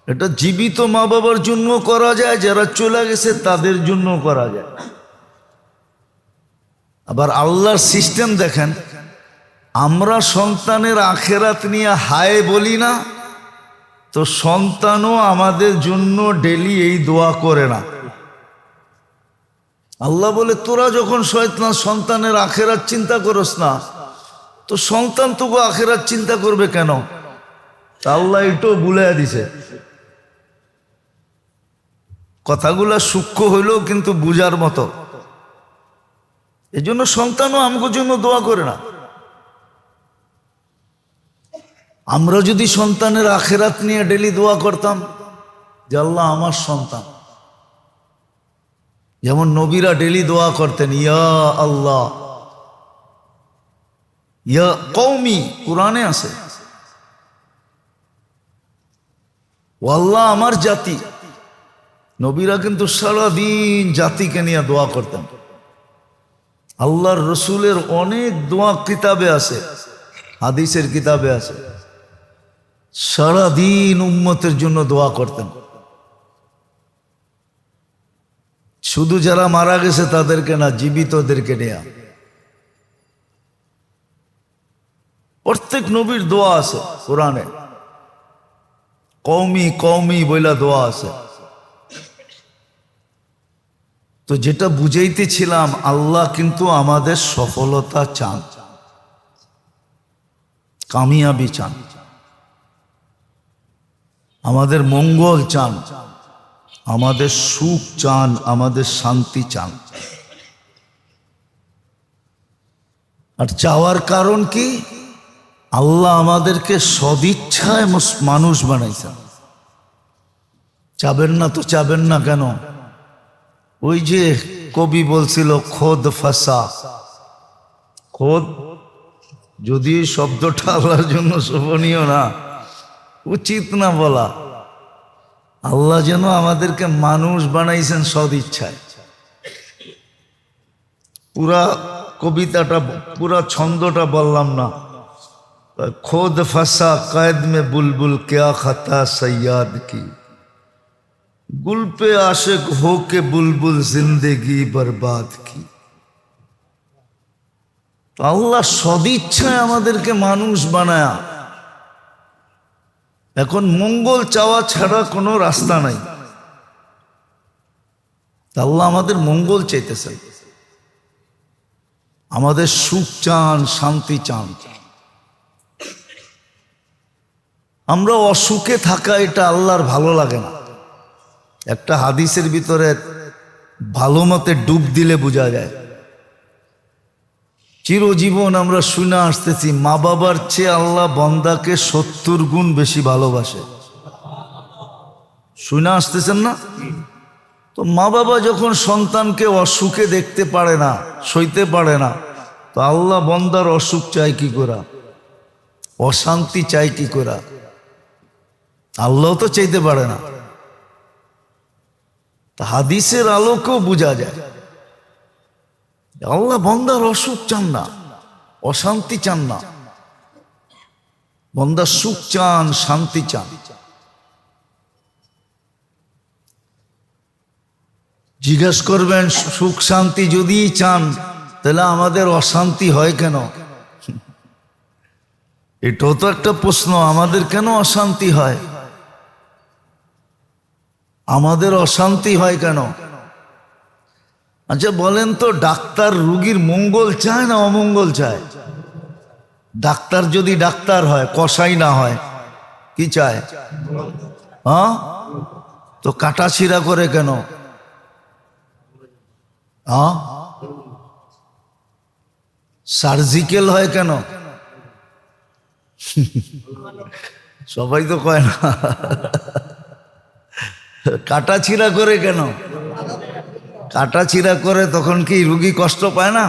এটা জীবিত মা বাবার জন্য করা যায়, যারা চলে গেছে তাদের জন্য করা যায়। আবার আল্লাহর সিস্টেম দেখেন, আমরা সন্তানের আখেরাত নিয়ে হায় বলি না, তো সন্তানও আমাদের জন্য ডেলি এই দোয়া করে না। আল্লাহ বলে, তোরা যখন সন্তানের আখেরাত চিন্তা করস না, তো সন্তান তোকে আখেরাত চিন্তা করবে কেন? তা আল্লাহ এটাও বুলাইয়া দিছে। কথাগুলা সূক্ষ্ম হইলেও কিন্তু বুঝার মতো। এই জন্য সন্তানও আমাদের জন্য দোয়া করে না। আমরা যদি সন্তানের আখেরাত নিয়ে ডেলি দোয়া করতাম, যে আল্লাহ আমার সন্তান, যেমন নবীরা ডেলি দোয়া করতেন, ইয়া আল্লাহ ইয়া কওমি, কোরআনে আছে, ও আল্লাহ আমার জাতি। নবীরা কিন্তু সারাদিন জাতিকে নিয়ে দোয়া করতেন। আল্লাহর রসুলের অনেক দোয়া কিতাবে আছে, হাদিসের কিতাবে আছে, সারাদিন উম্মতের জন্য দোয়া করতেন। শুধু যারা মারা গেছে তাদেরকে না, জীবিতদেরকে নিয়ে। প্রত্যেক নবীর দোয়া আছে কোরআনে, কওমি কওমি বইলা দোয়া আছে। তো যেটা বুঝাইতেছিলাম, আল্লাহ কিন্তু আমাদের সফলতা চান, কামিয়াবি চান, আমাদের মঙ্গল চান, আমাদের সুখ চান, আমাদের শান্তি চান। আর চাওয়ার কারণ কি? আল্লাহ আমাদেরকে সদিচ্ছায় মানুষ বানাইছেন। চাবেন না তো চাবেন না কেন? ওই যে কবি বলছিল, খোদ ফাসা। খোদ, যদি শব্দটা আল্লাহর জন্য শোভনীয় না, উচিত না বলা। আল্লাহ যেন আমাদেরকে মানুষ বানাইছেন সদিচ্ছায়। পুরা কবিতাটা, পুরা ছন্দটা বললাম না। খোদ ফাসা कैद में बुलबुल क्या खता सैयाद की, गुल पे आशिक हो के बुलबुल जिंदगी बर्बाद की। আল্লাহ সদিচ্ছায় আমাদেরকে মানুষ বানায়া। এখন মঙ্গল চাওয়া ছাড়া কোনো রাস্তা নাই। আল্লাহ আমাদের মঙ্গল চাইতেছেন। আমাদের সুখ চান, শান্তি চান। আমরা অসুখে থাকা এটা আল্লাহর ভালো লাগে না। একটা হাদিসের ভিতরে ভালো মতে ডুব দিলে বোঝা যায়। চিরজীবন আমরা শুনে আসতেছি মা বাবার চেয়ে আল্লাহ বান্দাকে 70 গুণ বেশি ভালোবাসে। শুনে আসতেছেন না? তো মা বাবা যখন সন্তানকে অসুখে দেখতে পারে না, সইতে পারে না, তো আল্লাহ বান্দার অসুখ চাই কি করে, অশান্তি চাই কি করে? আল্লাহ তো চাইতে পারে না। তা হাদিসের আলোকেও বোঝা যায় আল্লাহ বান্দার অসুখ চান না, অশান্তি চান না। বান্দার সুখ চান, শান্তি চান। জিজ্ঞেস করবেন সুখ শান্তি যদি চান তাহলে আমাদের অশান্তি হয় কেন? এটাও তো একটা প্রশ্ন। আমাদের কেন অশান্তি হয়? আমাদের অশান্তি হয় কেন? আচ্ছা বলেন তো, ডাক্তার রুগীর মঙ্গল চায় না অমঙ্গল চায়? ডাক্তার যদি ডাক্তার হয়, কসাই না হয়, কি চায়? হ্যাঁ, তো কাটাছিড়া করে কেন? হ্যাঁ, সার্জিক্যাল হয় কেন? সবাই তো কয় না। কাটাছিড়া করে কেন? কাটাছিড়া করে তখন কি রুগী কষ্ট পায় না?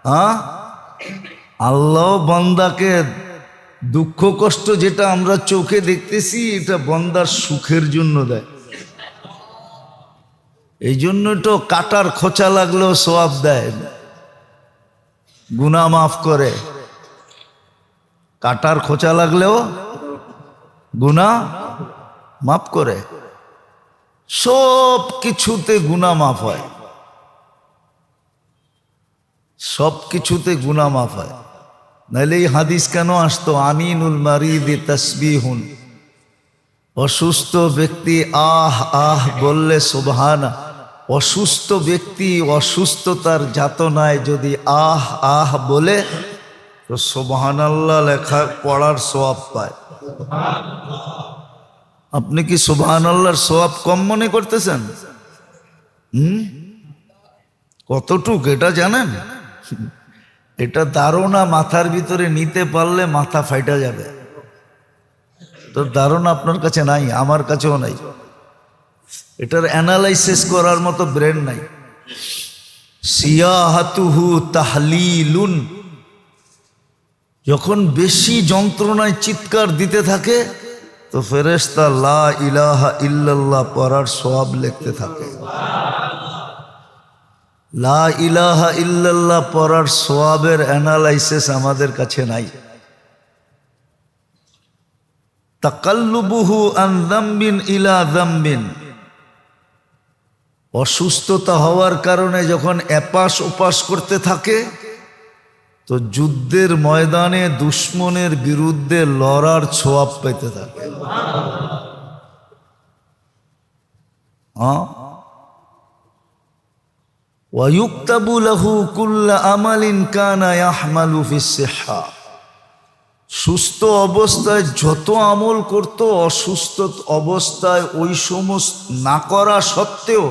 হ্যাঁ, আল্লাহ বান্দাকে দুঃখ কষ্ট যেটা আমরা চোখে দেখতেছি এটা বান্দার সুখের জন্য দেয়। এই জন্য তো কাটার খোঁচা লাগলেও সওয়াব দেয়, গুনাহ মাফ করে। কাটার খোঁচা লাগলেও গুনাহ মাফ করে। সব কিছুতে গুনাহ মাফ হয়, সব কিছুতে গুনাহ মাফ হয়। নাহলে এই হাদিস কেন আসতো? আমিনুল মারিদি তাসবিহুন, অসুস্থ ব্যক্তি আহ আহ বললে সুবহানা। অসুস্থ ব্যক্তি অসুস্থতার যাতনায় যদি আহ আহ বলে তো সুবহানাল্লাহ লেখা পড়ার সওয়াব পায়। আপনি কি সুবহানাল্লাহর সওয়াব কম মনে করতেছেন? কতটুক এটা জানেন? এটা ধারণা মাথার ভিতরে নিতে পারলে মাথা ফাইটা যাবে। তো ধারণা আপনার কাছে নাই, আমার কাছেও নাই। এটার অ্যানালাইসিস করার মতো ব্রেন নাই। সিয়াহাতুহু তাহলিলুন, যখন বেশি যন্ত্রণায় চিৎকার দিতে থাকে তো ফেরেশতা লা ইলাহা ইল্লাল্লাহ পড়ার সওয়াব লিখতে থাকে। লা ইলাহা ইল্লাল্লাহ পড়ার সওয়াবের অ্যানালাইসিস আমাদের কাছে নাই। তাকাল্লুবুহু আন যামবিন ইলা যামবিন, অসুস্থতা হওয়ার কারণে যখন এপাশ ওপাশ করতে থাকে তো যুদ্ধের ময়দানে দুশ্মনের বিরুদ্ধে লড়ার ছোয়াব পেতে থাকে। ওয়ায়ুক্তাবু লাহু কুল্লা আমালিন কানা ইয়াহমালু ফিস সিহহা, সুস্থ অবস্থায় যত আমল করত অসুস্থ অবস্থায় ওই সমস্ত না করা সত্ত্বেও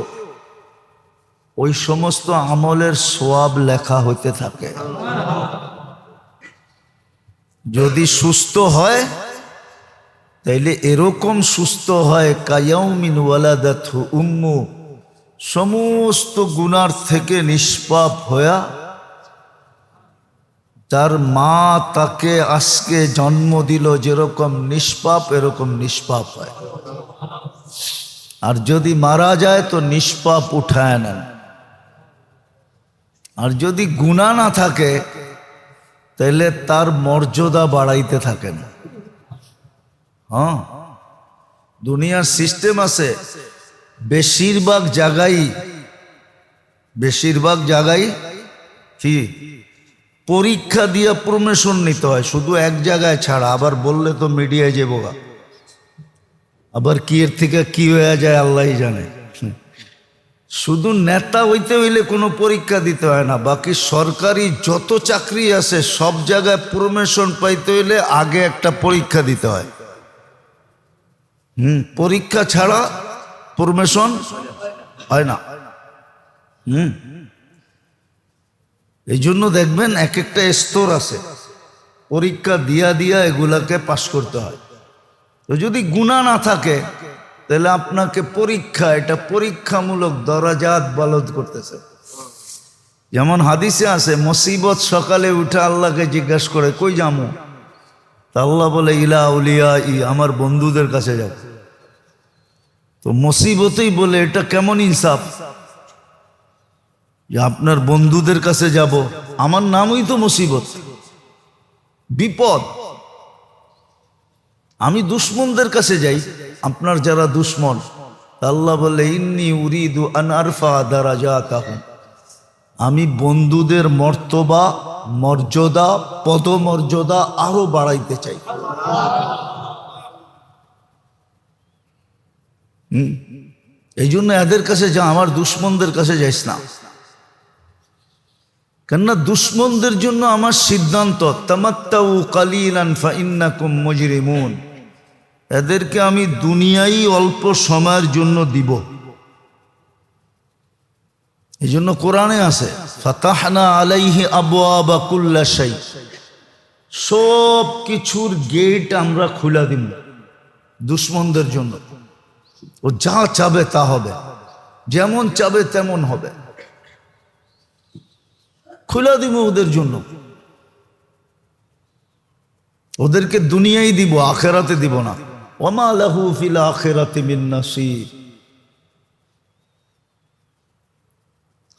ওই সমস্ত আমলের সওয়াব লেখা হইতে থাকে। যদি সুস্থ হয় তাইলে এরকম সুস্থ হয় কায়াউমিন ওয়ালাদাতহু উম্মু, সমস্ত গুনার থেকে নিষ্পাপ হইয়া তার মা তাকে আজকে জন্ম দিল যেরকম নিষ্পাপ এরকম নিষ্পাপ হয়। আর যদি মারা যায় তো নিষ্পাপ উঠায় নেন। আর যদি গুনাহ না থাকে তাহলে তার মর্যাদা বাড়াইতে থাকেন। হ্যাঁ, দুনিয়ার সিস্টেম আছে, বেশিরভাগ জায়গায় কি পরীক্ষা দিয়ে প্রমোশন নিতে হয়, শুধু এক জায়গায় ছাড়া। আবার বললে তো মিডিয়ায় যাবো, আবার কি এর থেকে কি হয়ে যায় আল্লাহই জানে। শুধু নেতা হইতে হইলে কোনো পরীক্ষা দিতে হয় না, বাকি সরকারি যত চাকরি আছে সব জায়গায় প্রমোশন পাইতে হইলে আগে একটা পরীক্ষা দিতে হয়। পরীক্ষা ছাড়া প্রমোশন হয় না। এই জন্য দেখবেন এক একটা স্তর আছে, পরীক্ষা দিয়া দিয়া এগুলাকে পাশ করতে হয়। তো যদি গুনাহ না থাকে তাহলে আপনাকে পরীক্ষা, এটা পরীক্ষামূলক দরাজাত বালদ করতেছে। যেমন হাদিসে আছে, মুসিবত সকালে উঠে আল্লাহকে জিজ্ঞাসা করে কই যামু, তা আল্লাহ বলে ইলা আউলিয়া ই, আমার বন্ধুদের কাছে যাব। তো মুসিবতই বলে এটা কেমন ইনসাফ যে আপনার বন্ধুদের কাছে যাব? আমার নামই তো মুসিবত, বিপদ। আমি দুশ্মনদের কাছে যাই, আপনার যারা দুশ্মন, আল্লাহ বলে ইন্নী উরিদু আন আরফা দারাজাতাহুম, আমি বন্ধুদের মর্তবা, মর্যাদা, পদমর্যাদা আরো বাড়াইতে চাই। এই জন্য এদের কাছে যা, আমার দুশ্মনদের কাছে যাইস না। কেননা দুশ্মনদের জন্য আমার সিদ্ধান্ত, তামাত্তাউ কালিলান ফাইন্নাকুম মুজরিমুন, এদেরকে আমি দুনিয়াই অল্প সময়ের জন্য দিব। এই জন্য কোরআনে আছে ফাতাহনা আলাইহি আবওয়াবা কুল্লা শাই, সব কিছুর গেট আমরা খুলে দিব দুশ্মনদের জন্য। ও যা চাবে তা হবে, যেমন চাবে তেমন হবে, খুলে দিব ওদের জন্য। ওদেরকে দুনিয়াই দিব, আখেরাতে দিব না। ওমা লাহু ফিল আখিরাতি মিন নাসির।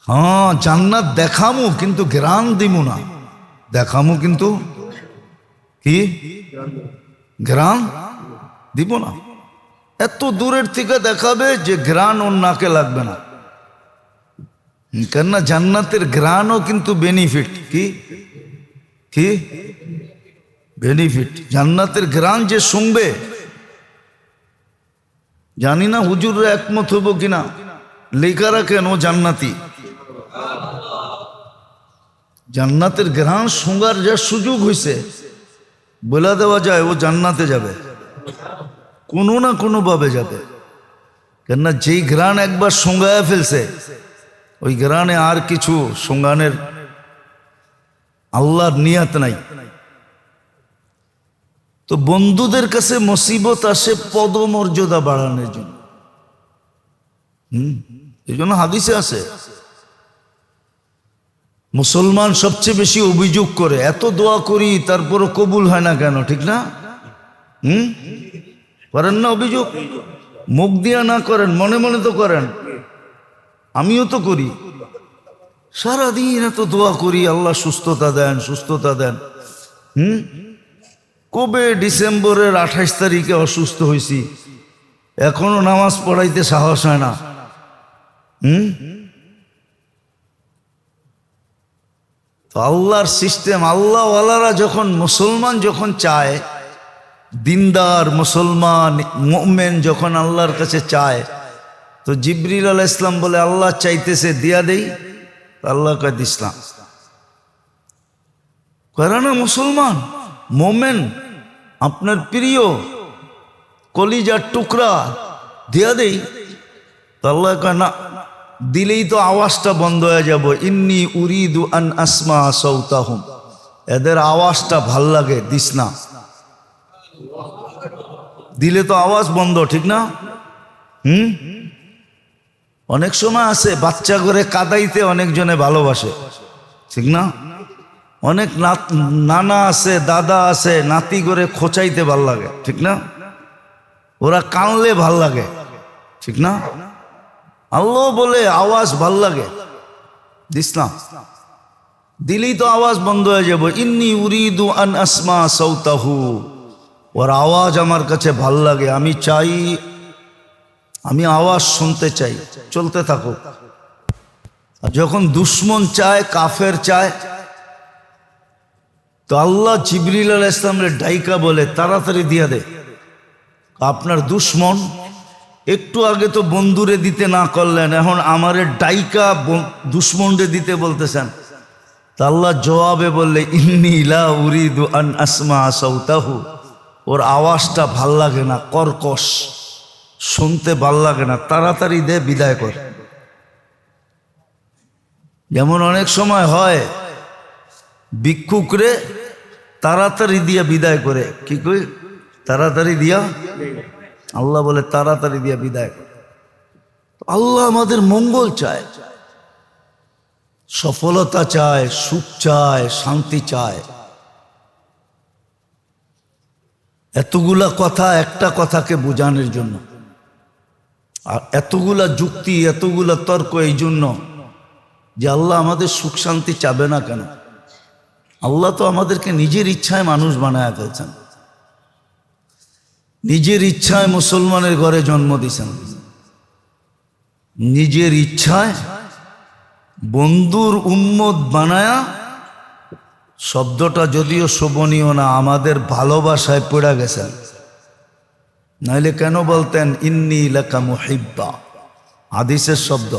হ্যাঁ, জান্নাত দেখামু কিন্তু ঘ্রাণ দিব না, দেখামু কিন্তু কি ঘ্রাণ দিব না। এত দূরের থেকে দেখাবে যে ঘ্রাণ ওর নাকে লাগবে না। কেননা জান্নাতের ঘ্রাণও কিন্তু বেনিফিট। কি কি বেনিফিট? জান্নাতের ঘ্রাণ যে শুনবে, জানি না হুজুররা একমত হইব কিনা, লেখা রাখেন ও জান্নাতি। জান্নাতের ঘ্রাণ শোঁগার যা সুযোগ হয়েছে, বলে দেওয়া যায় ও জান্নাতে যাবে, কোনো না কোনো ভাবে যাবে। কেননা যেই ঘ্রাণ একবার শোঁগায় ফেলছে, ওই ঘ্রাণে আর কিছু শোঁগানের আল্লাহর নিয়াত নাই। তো বন্ধুদের কাছে মুসিবত আসে পদমর্যাদা বাড়ানোর জন্য। এই জন্য হাদিসে আছে, মুসলমান সবচেয়ে বেশি অভিযোগ করে, এত দোয়া করি তারপরও কবুল হয় না কেন? ঠিক না? করেন না অভিযোগ? মুখ দিয়া না করেন, মনে মনে তো করেন। আমিও তো করি, সারাদিন এত দোয়া করি, আল্লাহ সুস্থতা দেন, সুস্থতা দেন। কবে ডিসেম্বরের 28 তারিখে অসুস্থ হয়েছি, এখনো নামাজ পড়াইতে সাহস হয় না। তো আল্লাহর সিস্টেম, আল্লাহওয়ালারা যখন, মুসলমান যখন চায়, দিনদার মুসলমান মুমিন যখন আল্লাহর কাছে চায়, তো জিবরিল আলাইহিস সালাম বলে আল্লাহ চাইতেছে দিয়া দেই, আল্লাহ কয় দিসলাম। কয় না মুসলমান মুমিন আপনার প্রিয় কলিজার টুকরা, দিয়া দেই। তো আল্লাহ কয় না, দিলেই তো আওয়াজটা বন্ধ হয়ে যাব। ইন্নী উরিদু আন আসমা সাউতাহুম, এদের আওয়াজটা ভাল লাগে, দিস না। দিলে তো আওয়াজ বন্ধ, ঠিক না? অনেক সময় আছে বাচ্চা করে কাদাইতে অনেকজনে ভালোবাসে, ঠিক না? অনেক নানা আছে, দাদা আছে, নাতি করে খোঁচাইতে ভাল লাগে, ঠিক না? ওরা কানলে ভাল লাগে, ঠিক না? আল্লাহ বলে আওয়াজ ভাল লাগে, দিস না। দিলেই তো আওয়াজ বন্ধ হয়ে যাব। ইন্নী উরিদু আন আসমা সাউতাহু, ওর আওয়াজ আমার কাছে ভাল লাগে, আমি চাই, আমি আওয়াজ শুনতে চাই। চলতে থাকো। আর যখন দুশ্মন চায়, কাফের চায়, তো আল্লাহ জিবরিল আলাইহিস সালামের ডাইকা বলে তাড়াতাড়ি দিয়া দে, আপনার দুশ্মন একটু আগে তো বন্ধুরে দিতে না করলেন, এখন আমারে ডাইকা দুশ্মনরে দিতে বলতেছেন। তা আল্লাহ জবাবে বললে, ইন্নী লা উরিদু আন আসমা সাউতাহু, ওর আওয়াজটা ভাল লাগে না, কর্কশ, শুনতে ভাল লাগে না, তাড়াতাড়ি দে, বিদায় কর। যেমন অনেক সময় হয় ভিক্ষুকরে তাড়াতাড়ি দিয়া বিদায় করে, কি কই, তাড়াতাড়ি দিয়া, আল্লাহ বলে তাড়াতাড়ি দিয়া বিদায় করে। আল্লাহ আমাদের মঙ্গল চায়, সফলতা চায়, সুখ চায়, শান্তি চায়। এতগুলা কথা একটা কথাকে বোঝানোর জন্য, আর এতগুলা যুক্তি, এতগুলা তর্ক এই জন্য যে আল্লাহ আমাদের সুখ শান্তি চাবে না কেন? আল্লাহ তো আমাদেরকে নিজের ইচ্ছায় মানুষ বানায় ফেলছেন, নিজের ইচ্ছায় মুসলমানের ঘরে জন্ম দিয়েছেন, নিজের ইচ্ছায় বন্ধুর উম্মত বানায়া, শব্দটা যদিও শোভনীয় না, আমাদের ভালোবাসায় পড়ে গেছেন। নাইলে কেন বলতেন ইন্নী লাকা মুহিব্বা, হাদিসের শব্দ,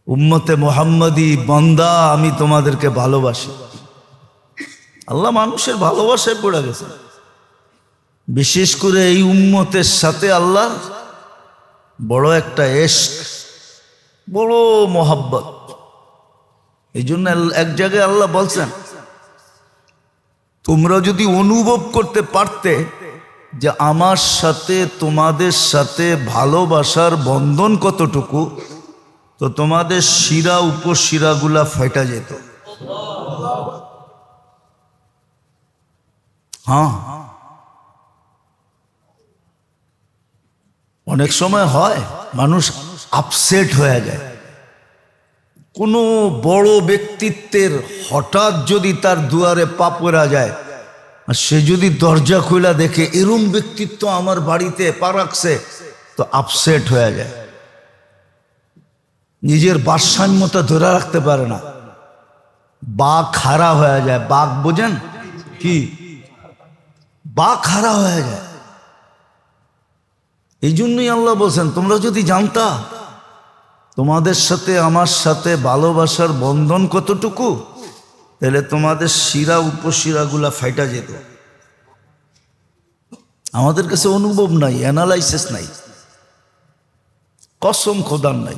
উম্মতে মুহাম্মাদি বান্দা, আমি তোমাদেরকে ভালোবাসি। আল্লাহ মানুষের ভালোবাসায় পড়ে গেছেন। বিশেষ করে এই উম্মতের সাথে আল্লাহ বড় একটা ইশক, বড় মোহাব্বত। এই জন্য এক জায়গায় আল্লাহ বলছেন, তোমরা যদি অনুভব করতে পারতে যে আমার সাথে তোমাদের সাথে ভালোবাসার বন্ধন কতটুকু, তো তোমাদের শিরা উপশিরাগুলা ফেটা যেত। হ্যাঁ, অনেক সময় হয় মানুষ আপসেট হয়ে যায়। কোনো বড় ব্যক্তিত্বের হঠাৎ যদি তার দুয়ারে পা পড়া যায়, আর সে যদি দরজা খোলা দেখে এরম ব্যক্তিত্ব আমার বাড়িতে পা রাখছে, তো আপসেট হয়ে যায়, নিজের ভারসাম্যতা ধরে রাখতে পারে না, বাঘ হারা হয়ে যায়। বাঘ বোঝেন কি? বাঘ হারা হয়ে যায়। এই জন্যই আল্লাহ বলছেন, তোমরা যদি জানতা তোমাদের সাথে আমার সাথে ভালোবাসার বন্ধন কতটুকু, তাহলে তোমাদের শিরা উপশিরাগুলা ফাইটা যেত। আমাদের কাছে অনুভব নাই, অ্যানালাইসিস নাই, কসম খোদার নাই,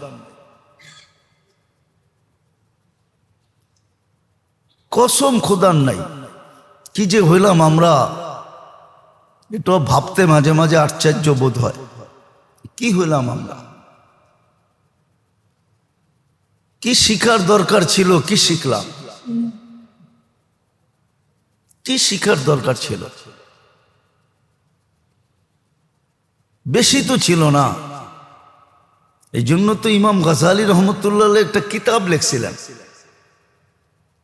কসম খোদার নাই। কি যে হইলাম আমরা, এটা ভাবতে মাঝে মাঝে আশ্চর্য বোধ হয়। কি হইলাম আমরা? কি শিখার দরকার ছিল, কি শিখলাম? কি শিখার দরকার ছিল? বেশি তো ছিল না। এই জন্য তো ইমাম গাজালি রহমতুল্লাহ একটা কিতাব লিখছিলেন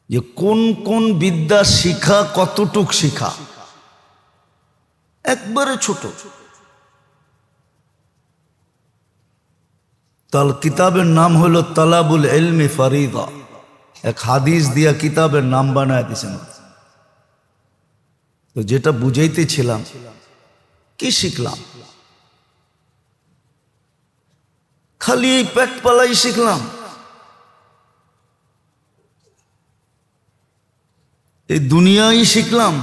যে কোন কোন বিদ্যা শিখা, কতটুক শিখা, একবারে ছোট। তার কিতাবের নাম হলো তালাবুল ইলমি ফরিদা। এক হাদিস দিয়া কিতাবের নাম বানায় দিয়েছেন। তো যেটা বুঝাইতেছিলাম, কি শিখলাম? খালি এই পেট পালাই শিখলাম, এই দুনিয়াই শিখলাম।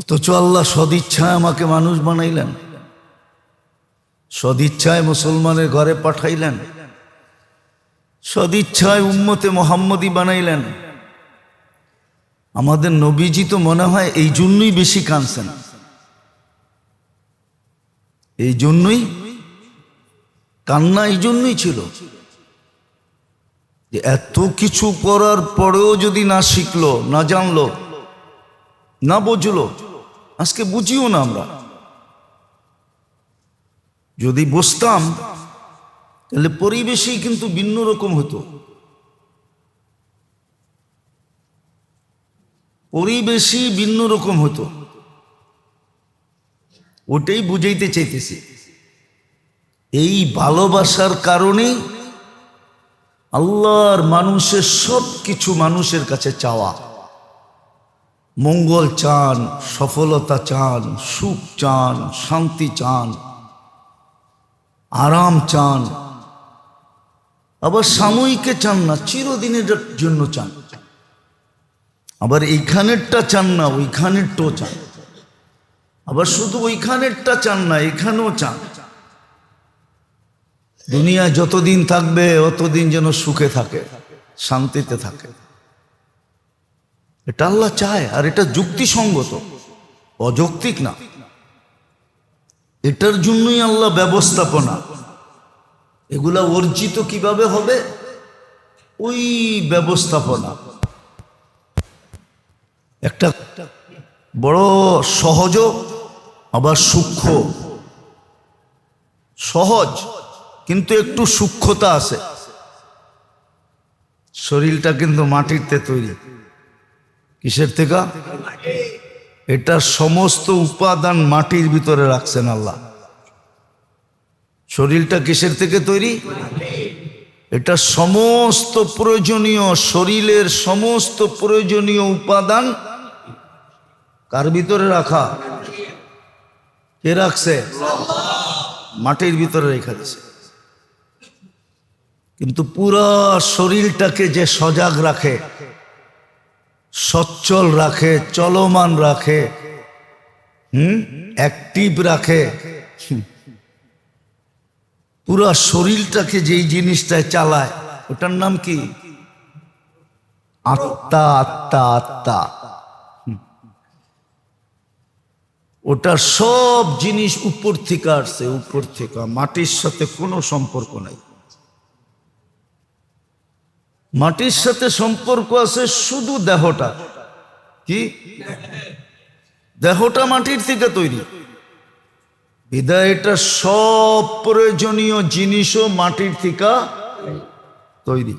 অথচ আল্লাহ সদিচ্ছায় আমাকে মানুষ বানাইলেন, সদিচ্ছায় মুসলমানের ঘরে পাঠাইলেন, সদিচ্ছায় উম্মতে মুহাম্মদী বানাইলেন। আমাদের নবীজি তো মনে হয় এই জন্যই বেশি কাঁদছেন, এই জন্যই কান্না, এই জন্যই ছিল যে এত কিছু করার পরেও যদি না শিখলো, না জানলো, না বুঝলো, আজকে বুঝিও না আমরা। যদি বুঝতাম তাহলে পরিবেশই কিন্তু ভিন্ন রকম হতো, পরিবেশই ভিন্ন রকম হতো। ওটাই বুঝাইতে চাইতেছি। এই ভালোবাসার কারণেই আল্লাহর মানুষের সব কিছু মানুষের কাছে চাওয়া। মঙ্গল চান, সফলতা চান, সুখ চান, শান্তি চান, আরাম চান, আবার সাময়িকে চান না, চিরদিনের জন্য চান। আবার এইখানেরটা চান না, ওইখানেরটাও চান। আবার শুধু ওইখানেরটা চান না, এখানেও চান। দুনিয়া যতদিন থাকবে অতদিন যেন সুখে থাকে, শান্তিতে থাকে। এটা আল্লাহ চায়, আর এটা যুক্তিসঙ্গত, অযৌক্তিক না। এটার জন্যই আল্লাহ ব্যবস্থাপনা। এগুলা অর্জিত কিভাবে হবে? ওই ব্যবস্থাপনা। একটা বড় সহজ আবার সূক্ষ্ম। সহজ কিন্তু একটু সূক্ষ্মতা আছে। শরীরটা কিন্তু মাটিতে তৈরি। কিসের থেকে? এটার সমস্ত উপাদান মাটির ভিতরে রাখছেন আল্লাহ। শরীরটা কিসের থেকে তৈরি? এটা সমস্ত প্রয়োজনীয়, শরীরের সমস্ত প্রয়োজনীয় উপাদান কার ভিতরে রাখা? কে রাখছে? মাটির ভিতরে রেখে দিছে। কিন্তু পুরা শরীরটাকে যে সজাগ রাখে, সচ্ছল রাখে, চলমান রাখে, অ্যাক্টিভ রাখে, পুরা শরীরটাকে যেই জিনিসটায় চালায়, ওটার নাম কি? আত্মা। আত্মা আত্মা। ওটার সব জিনিস উপর থেকে আসছে, উপর থেকে। মাটির সাথে কোনো সম্পর্ক নাই। মাটির সাথে সম্পর্ক আছে শুধু দেহটা। কি? দেহটা মাটির থেকে তৈরি, বিধায় এটা সব প্রয়োজনীয় জিনিসও মাটির থেকে তৈরি।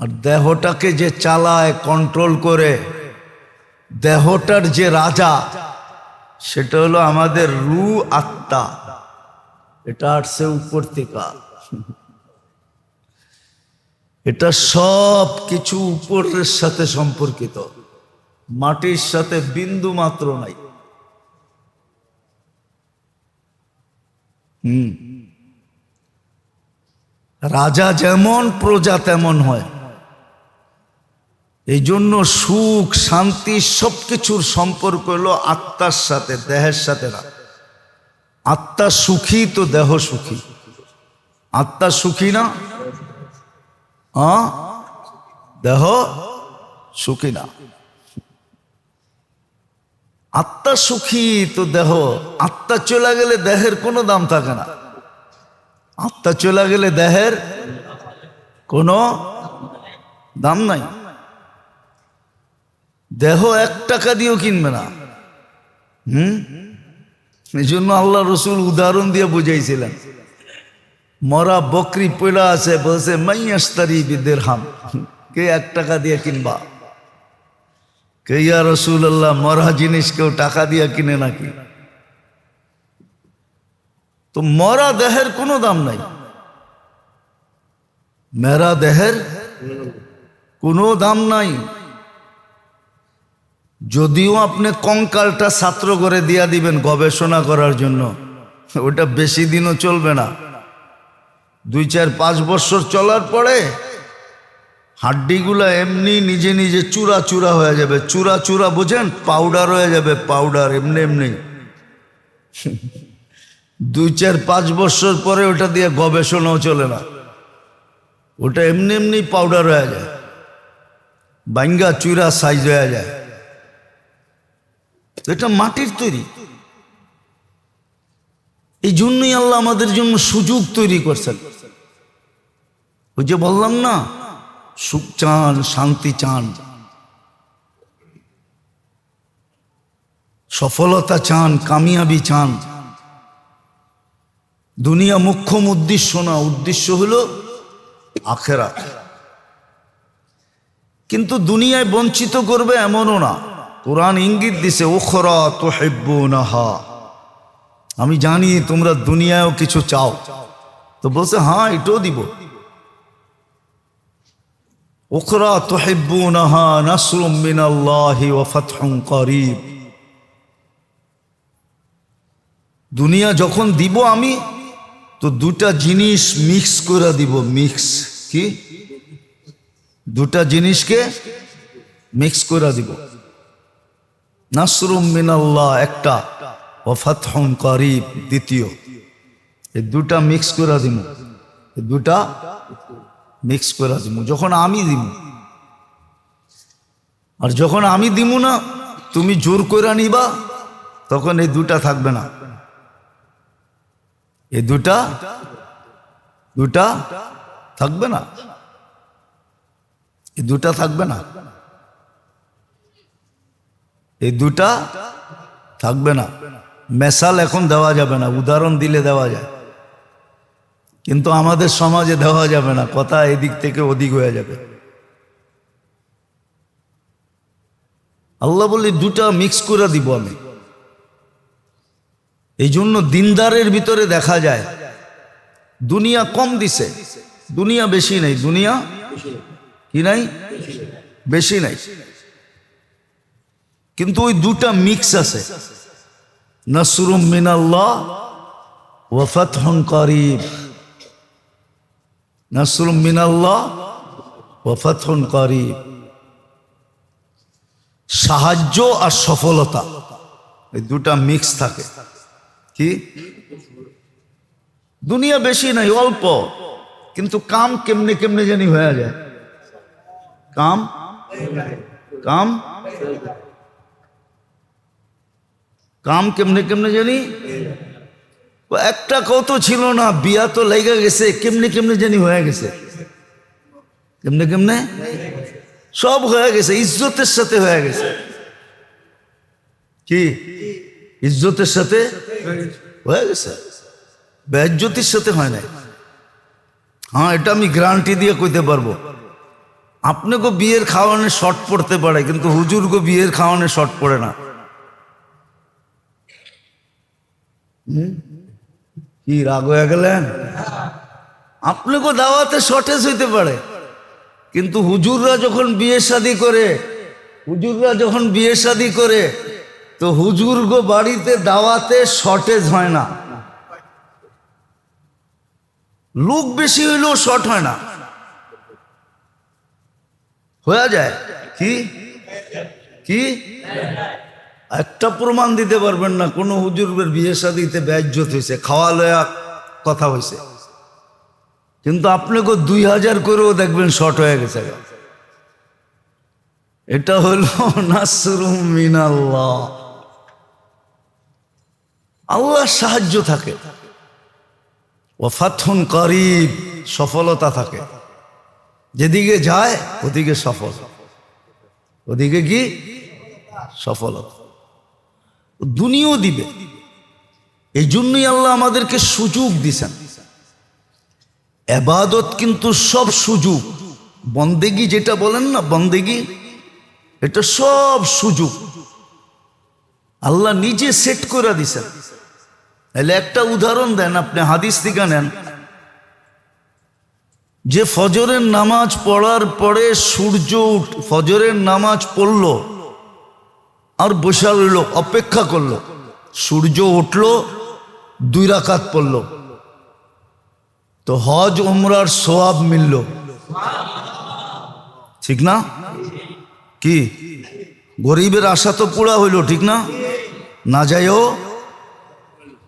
আর দেহটাকে যে চালায়, কন্ট্রোল করে, দেহটার যে রাজা, সেটা হলো আমাদের রূহ, আত্মা। এটা আসছে উপর থেকে। এটা সব কিছু উপরের সাথে সম্পর্কিত, মাটির সাথে বিন্দু মাত্র নাই। রাজা যেমন, প্রজা তেমন হয়। এই জন্য সুখ, শান্তি সবকিছুর সম্পর্ক হলো আত্মার সাথে, দেহের সাথে না। আত্মা সুখী তো দেহ সুখী। আত্মা সুখী না? দেহ সুখী না। আত্মা সুখী তো দেহ। আত্মা চলে গেলে দেহের কোনো দাম থাকে না। আত্মা চলে গেলে দেহের কোনো দাম নাই। দেহ 1 টাকা দিয়েও কিনবে না। এই জন্য আল্লাহ রসুল উদাহরণ দিয়ে বুঝাইছিলেন। মরা বকরি পয়লা আছে, বলছে মাইয়াস্তারি বিদিরহাম, কে 1 টাকা দিয়ে কিনবা? কে ইয়া রাসূলুল্লাহ, মরা জিনিস কেউ টাকা দিয়ে কিনে নাকি? তো মরা দেহের কোনো দাম নাই। মেরা দেহের কোনো দাম নাই। যদিও আপনি কঙ্কালটা ছাত্র করে দিয়া দিবেন গবেষণা করার জন্য, ওটা বেশি দিনও চলবে না। 2, 4, 5 বছর চলার পরে হাড্ডিগুলা এমনি নিজে নিজে চূড়া চূড়া হয়ে যাবে। চূড়া চূড়া বুঝেন? পাউডার হয়ে যাবে, পাউডার। এমনি এমনি 2, 4, 5 বছর পরে ওটা দিয়ে গবেষণাও চলে না। ওটা এমনি এমনি পাউডার হয়ে যায়, বাঙ্গা চূড়া সাইজ হয়ে যায়। এটা মাটির তৈরি। এই জন্যই আল্লাহ আমাদের জন্য সুযোগ তৈরি করছেন। ওই যে বললাম না, সুখ চান, শান্তি চান, সফলতা চান, কামিয়াবি চান। দুনিয়া মুখ্যম উদ্দেশ্য না, উদ্দেশ্য হলো আখিরাত। কিন্তু দুনিয়ায় বঞ্চিত করবে এমনও না। কোরআন ইঙ্গিত দিছে, উখরা তুহিব্বুনাহা, আমি জানি তোমরা দুনিয়ায়ও কিছু চাও। তো বলছে হ্যাঁ, এটাও দিব। উখরা তুহিব্বুনাহা নাসরুম মিনাল্লাহি ওয়া ফাতহুন করিব। দুনিয়া যখন দিব আমি, তো দুটা জিনিস মিক্স করে দিব। মিক্স কি? দুটা জিনিসকে মিক্স করে দিব। নাসরুম মিনাল্লাহ একটা, ওয়া ফাতহুন করিব দ্বিতীয়। এই দুটা মিক্স করে দিব, এই দুটা মিক্স করে দিব যখন আমি দিব। আর যখন আমি দিব না, তুমি জোর করে নিবা, তখন এই দুটা থাকবে না। এই দুটা থাকবে না, এই দুটা থাকবে না, এই দুটা থাকবে না। মেসাল এখন দেওয়া যাবে না, উদাহরণ দিলে দেওয়া যায়, কিন্তু আমাদের সমাজে দেওয়া যাবে না, কথা এদিক থেকে ওদিক হয়ে যাবে। আল্লাহ বলি দুটা মিক্স করে দিব আমি। এই জন্য দিনদারের ভিতরে দেখা যায় দুনিয়া কম দিছে, দুনিয়া বেশি নাই। দুনিয়া কি নাই? বেশি নাই, কিন্তু ওই দুটা মিক্স আছে। নাসরুম মিনাল্লাহ ওয়া ফাতহুন করিব। নাসরুম মিনাল্লাহ ওয়া ফাতহুন করিব। সাহায্য আর সফলতা, এই দুটা মিক্স থাকে। কি? দুনিয়া বেশি নাই, অল্প, কিন্তু কাম কেমনে কেমনে জানি হয়ে যায়। কাম কাম কাম কেমনে কেমনে জানি। একটা কত ছিল না, বিয়া তো লেগে গেছে, কেমনে কেমনে জানি হয়ে গেছে। কেমনে কেমনে সব হয়ে গেছে, ইজ্জতের সাথে হয়ে গেছে। কি? ইজ্জতের সাথে হয়ে গেছে, বেইজ্জতির সাথে হয় নাই। হ্যাঁ, এটা আমি গ্যারান্টি দিয়ে কইতে পারবো। আপনাকে বিয়ের খাওয়ানো শর্ট পড়তে পারে, কিন্তু হুজুরকে বিয়ের খাওয়ানো শর্ট পড়ে না। কি রাগ হয়ে গেলেন? আপনাকে দাওয়াতে শর্টেজ হইতে পারে, কিন্তু হুজুররা যখন বিয়ে শাদী করে, তো হুজুরগো বাড়িতে দাওয়াতে শর্টেজ হয় না। লোক বেশি হইলেও শর্ট হয় না, হয়ে যায়। কি কি একটা প্রমাণ দিতে পারবেন না কোন হুজুরের বিয়ে শাদীতে বেইজ্জত হয়েছে, খাওয়া লয়া কথা হয়েছে, কিন্তু আপনাকে 2000 করেও দেখবেন শর্ট হয়ে গেছে। এটা হলো নাসরুম মিনাল্লাহ। আল্লাহর সাহায্য থাকে, ওয়া ফাতহুন করিব, সফলতা থাকে। যেদিকে যায় ওদিকে সফল, ওদিকে কি? সফলতা। দুনিয়াও দিবে। এই জন্যই আল্লাহ আমাদেরকে সুযোগ দিছেন। ইবাদত কিন্তু সব সুযোগ, বন্দেগি যেটা বলেন না, বন্দেগি, এটা সব সুযোগ আল্লাহ নিজে সেট করে দিছেন। তাহলে একটা উদাহরণ দেন, আপনি হাদিস থেকে নেন, যে ফজরের নামাজ পড়ার পরে সূর্য ফজরের নামাজ পড়ল আর বসে রইল, অপেক্ষা করলো, সূর্য উঠলো, 2 রাকাত পড়ল, তো হজ উমরার সওয়াব মিলল। ঠিক না? কি? গরিবের আশা তো পুরা হইল, ঠিক না?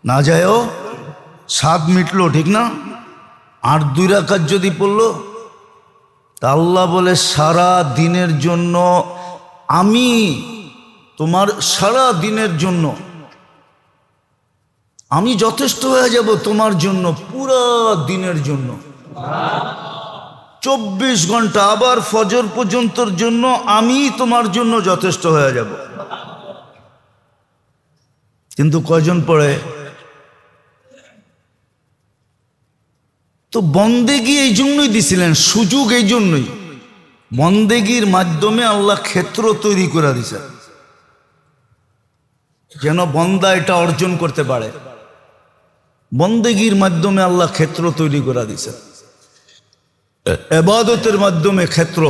না যায়ও স্বাদ মিটলো, ঠিক না? আর 2 রাকাত যদি পড়লো, তা আল্লাহ বলে সারা দিনের জন্য আমি তোমার, সারা দিনের জন্য আমি যথেষ্ট হয়ে যাব তোমার জন্য, পুরা দিনের জন্য 24 ঘন্টা, আবার ফজর পর্যন্তর জন্য আমি তোমার জন্য যথেষ্ট হয়ে যাব। কিন্তু কয়জন পড়ে? তো বন্দেগি এই জন্যই দিছিলেন, সুযোগ এই জন্যই। বন্দেগির মাধ্যমে আল্লাহ ক্ষেত্র তৈরি করে দিছেন, যেন বন্দা এটা অর্জন করতে পারে। বন্দেগির মাধ্যমে আল্লাহ ক্ষেত্র তৈরি করে দিছেন, ইবাদতের মাধ্যমে ক্ষেত্র।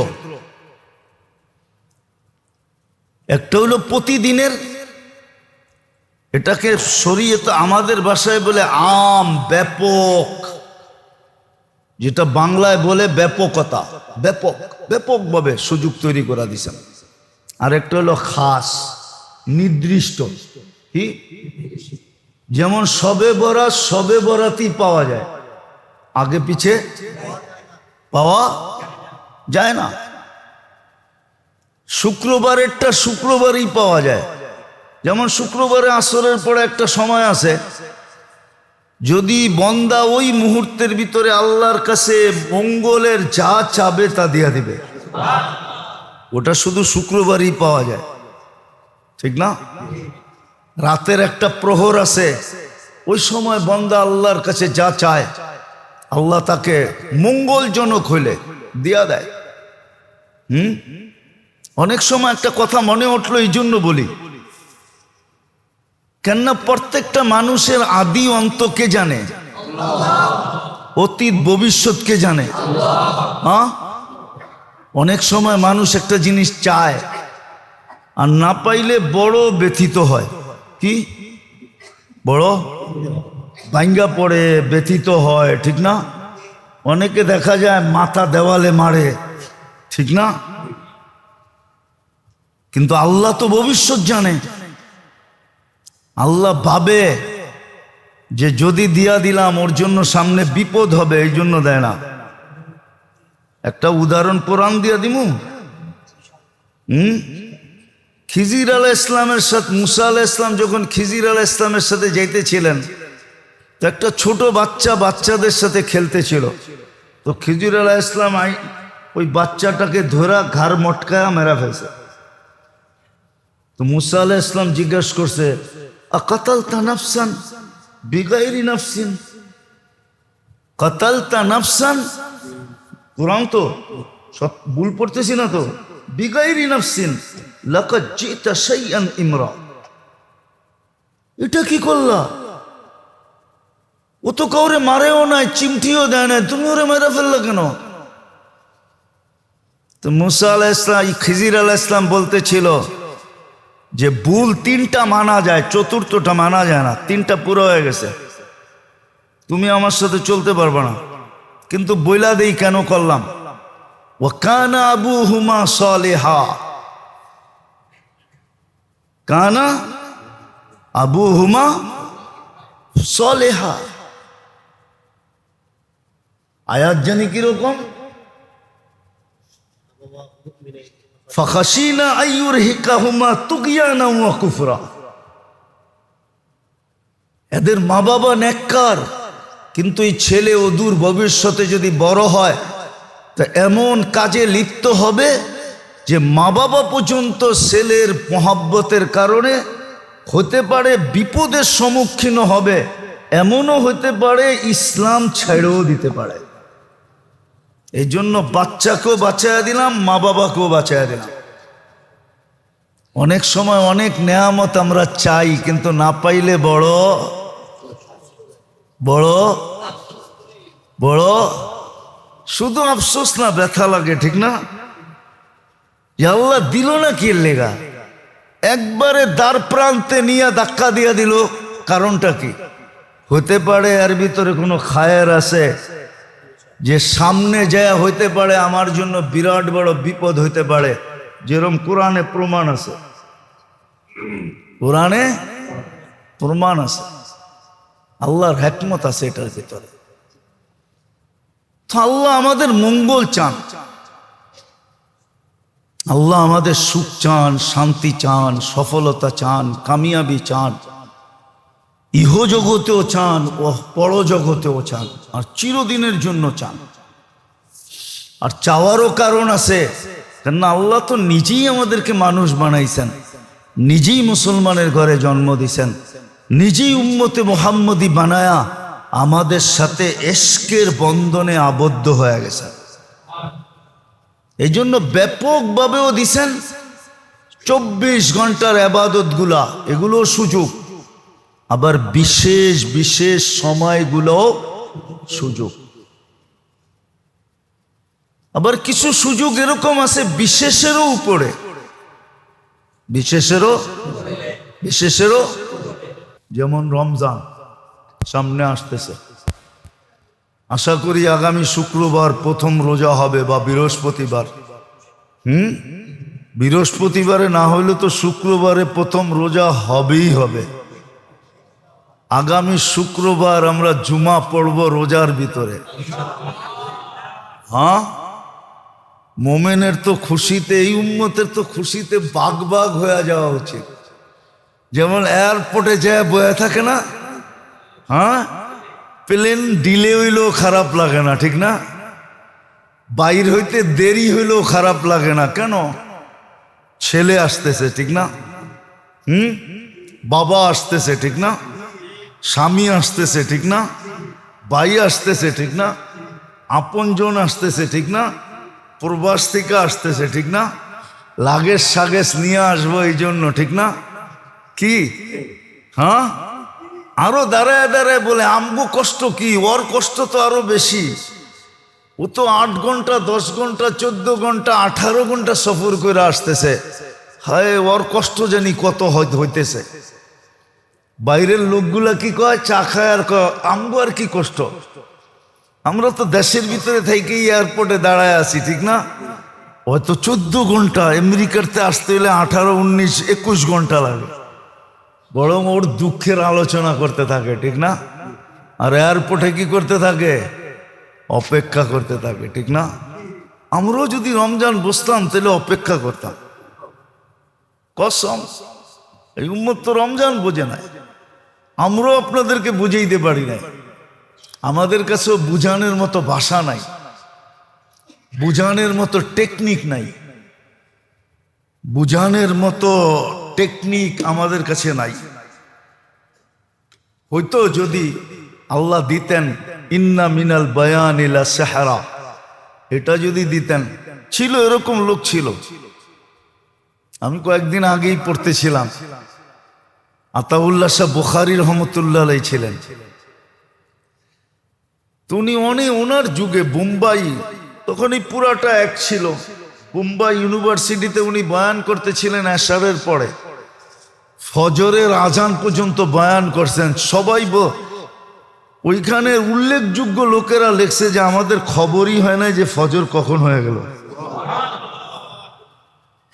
একটা হলো প্রতিদিনের, এটাকে শরীয়তে আমাদের ভাষায় বলে আম, ব্যাপক, যেটা বাংলায় বলে ব্যাপকতা, ব্যাপক, ব্যাপকভাবে সুযোগ তৈরি করা দিয়েছেন। আর একটা হলো খাস, নির্দিষ্ট। কি? যেমন শবে বরাত শবে বরাতই পাওয়া যায়, আগে পিছে পাওয়া যায় না। শুক্রবারেরটা শুক্রবারই পাওয়া যায়। যেমন শুক্রবারে আসরের পরে একটা সময় আছে, যদি বন্দা ওই মুহূর্তের ভিতরে আল্লাহর কাছে মঙ্গলের যা চাবে তা দিয়া দিবে, ওটা শুধু শুক্রবারই পাওয়া যায়, ঠিক না? রাতের একটা প্রহর আছে, ওই সময় বন্দা আল্লাহর কাছে যা চায় আল্লাহ তাকে মঙ্গলজনক হইলে দিয়া দেয়। অনেক সময় একটা কথা মনে উঠলো, এই জন্য বলি, কেননা প্রত্যেকটা মানুষের আদি অন্ত কে জানে? অতীত ভবিষ্যৎ কে জানে? হ্যাঁ, অনেক সময় মানুষ একটা জিনিস চায় আর না পাইলে বড় ব্যথিত হয়। কি? বড় ভাঙ্গা পড়ে, ব্যথিত হয়, ঠিক না? অনেকে দেখা যায় মাথা দেওয়ালে মারে, ঠিক না? কিন্তু আল্লাহ তো ভবিষ্যৎ জানে। আল্লাহ ভাবে যে যদি দিয়া দিলাম ওর জন্য সামনে বিপদ হবে, এই জন্য দেয় না। একটা উদাহরণ কোরআন দিয়া দিমু। খিজির আলাইহিস ইসলামের সাথে মুসা আলাইহিস ইসলাম যখন খিজির আলাইহিস ইসলামের সাথে যাইতেছিলেন, তো একটা ছোট বাচ্চা বাচ্চাদের সাথে খেলতেছিল। তো খিজির আলাইহিস ইসলাম ওই বাচ্চাটাকে ধরা ঘাড় মটকায়া মেরা ফেলছে। তো মুসা আলাইহিস ইসলাম জিজ্ঞাসা করছে, আকাতালতা নাফসান বিগাইরি নাফসিন, কাতালতা নাফসান, কোরআন তো সব ভুল পড়তেছি না তো, বিগাইরি নাফসিন লাকাদ জিতা শাইআন ইমরা, এটা কি করলা? ও তো কাউরে মারেও নাই, চিমটিও দেয় নাই, তুমি ওরে মেরে ফেললা কেন? তো মুসা আলাইহিস ইসলাম, খিজির আলাইহিস ইসলাম বলতেছিল যে ভুল তিনটা মানা যায়, চতুর্থটা মানা যায় না, তিনটা পুরো হয়ে গেছে, তুমি আমার সাথে চলতে পারবে না। কিন্তু বইলা দেই কেন করলাম। ওয়া কানা আবুহুমা সালিহা, কানা আবুহুমা সালিহা। আয়াত জানি কিরকম, ফাখাশিনা আইয়ুরহিকাহুমা তুগয়ানা ওয়া কুফরা। এদের মা বাবা নেককার, কিন্তু এই ছেলে অদূর ভবিষ্যতে যদি বড় হয় তা এমন কাজে লিপ্ত হবে যে মা বাবা পর্যন্ত ছেলের মহব্বতের কারণে হতে পারে বিপদের সম্মুখীন হবে, এমনও হতে পারে ইসলাম ছেড়েও দিতে পারে। এই জন্য বাচ্চাকেও বাঁচাইয়া দিলাম, মা বাবাকেও বাঁচাইয়া দিলাম। অনেক সময় অনেক নেয়ামত আমরা চাই, কিন্তু না পাইলে বড় বড় বড় শুধু আফসোস না, ব্যথা লাগে, ঠিক না? যে আল্লাহ দিল না কি লেগা, একবারে দ্বার প্রান্তে নিয়ে ধাক্কা দিয়া দিল, কারণটা কি? হতে পারে এর ভিতরে কোনো খায়ের আছে, যে সামনে যায় হইতে পারে আমার জন্য বিরাট বড় বিপদ হইতে পারে, যেরকম কোরআনে প্রমাণ আছে, কোরআনে প্রমাণ আছে, আল্লাহর হিকমত আছে এটার ভিতরে। তো আল্লাহ আমাদের মঙ্গল চান, আল্লাহ আমাদের সুখ চান, শান্তি চান, সফলতা চান, কামিয়াবি চান, ইহ জগতেও চান ও পরজগতেও চান, আর চিরদিনের জন্য চান। আর চাওয়ারও কারণ আছে, কেননা আল্লাহ তো নিজেই আমাদেরকে মানুষ বানাইছেন, নিজেই মুসলমানের ঘরে জন্ম দিছেন, নিজেই উম্মতে মুহাম্মদী বানায়া আমাদের সাথে ইশকের বন্ধনে আবদ্ধ হয়ে গেছে। এই জন্য ব্যাপকভাবেও দিছেন 24 ঘন্টার ইবাদত গুলা, এগুলো সুযোগ, আবার বিশেষ বিশেষ সময়গুলো সুযোগ। আবার কিছু সুযোগ এরকম আছে বিশেষেরও উপরে, বিশেষেরও বিশেষেরও যেমন রমজান সামনে আসতেছে, আশা করি আগামী শুক্রবার প্রথম রোজা হবে বা বৃহস্পতিবার। বৃহস্পতিবারে না হলে তো শুক্রবারে প্রথম রোজা হবেই হবে। আগামী শুক্রবার আমরা জুমা পড়ব রোজার ভিতরে। হ্যাঁ, মোমেনের তো খুশিতে, এই উম্মতের তো খুশিতে বাগ বাগ হয়ে যাওয়া উচিত। যেমন এয়ারপোর্টে যায় বয়ে থাকে না, হ্যাঁ, প্লেন ডিলে হইলেও খারাপ লাগে না, ঠিক না? বাইর হইতে দেরি হইলেও খারাপ লাগে না। কেন? ছেলে আসতেছে, ঠিক না? বাবা আসতেছে, ঠিক না? স্বামী আসতেছে, ঠিক না? ভাই আসতেছে, ঠিক না? আপনজন আসতেছে, ঠিক না? প্রবাস থেকে আসতেছে, ঠিক না? লাগেজ সাগেজ নিয়ে আসবো এই জন্য, ঠিক না? কি হ্যাঁ, আরো দাঁড়ায় দাঁড়ায় বলে আমগো কষ্ট কি, ওর কষ্ট তো আরো বেশি। ও তো 8 ঘন্টা 10 ঘন্টা 14 ঘন্টা 18 ঘন্টা সফর করে আসতেছে। হায়, ওর কষ্ট জানি কত হইতেছে। বাইরের লোকগুলা কি কয়, চা খায় আর কয় আমগো আর কি কষ্ট। আমরা তো দেশের ভিতরে থেকেই এয়ারপোর্টে দাঁড়ায় আছি, ঠিক না? হয়তো 14 ঘন্টা, আমেরিকাতে আসতে হলে 18 19 21 ঘন্টা লাগে। বরং ওর দুঃখের আলোচনা করতে থাকে, ঠিক না? আর এয়ারপোর্টে কি করতে থাকে? অপেক্ষা করতে থাকে, ঠিক না? আমরাও যদি রমজান বসতাম তাহলে অপেক্ষা করতাম। কসম, এই উম্মত তো রমজান বোঝে না। আমরাও আপনাদেরকে বুঝাইতে পারি না। আমাদের কাছেও বুঝানোর মতো ভাষা নাই, বুঝানোর মতো টেকনিক নাই, বুঝানোর মতো টেকনিক আমাদের কাছে নাই। হয়তো যদি আল্লাহ দিতেন ইন্না মিনাল বায়ান ইলা সাহরা, এটা যদি দিতেন, ছিল এরকম লোক ছিল। আমি কয়েকদিন আগেই পড়তেছিলাম, আতাউল্লাহ শাহ বুখারী রহমতুল্লাহ আলাইহি ছিলেন। উনি ওনার যুগে বোম্বাই, তখন এই পুরাটা এক ছিল। বোম্বাই ইউনিভার্সিটিতে উনি বয়ান করতেছিলেন এশারের পরে, ফজরের আজান পর্যন্ত বয়ান করছেন। সবাই ওইখানে উল্লেখযোগ্য লোকেরা লেখছে যে আমাদের খবরই হয় না যে ফজর কখন হয়ে গেল।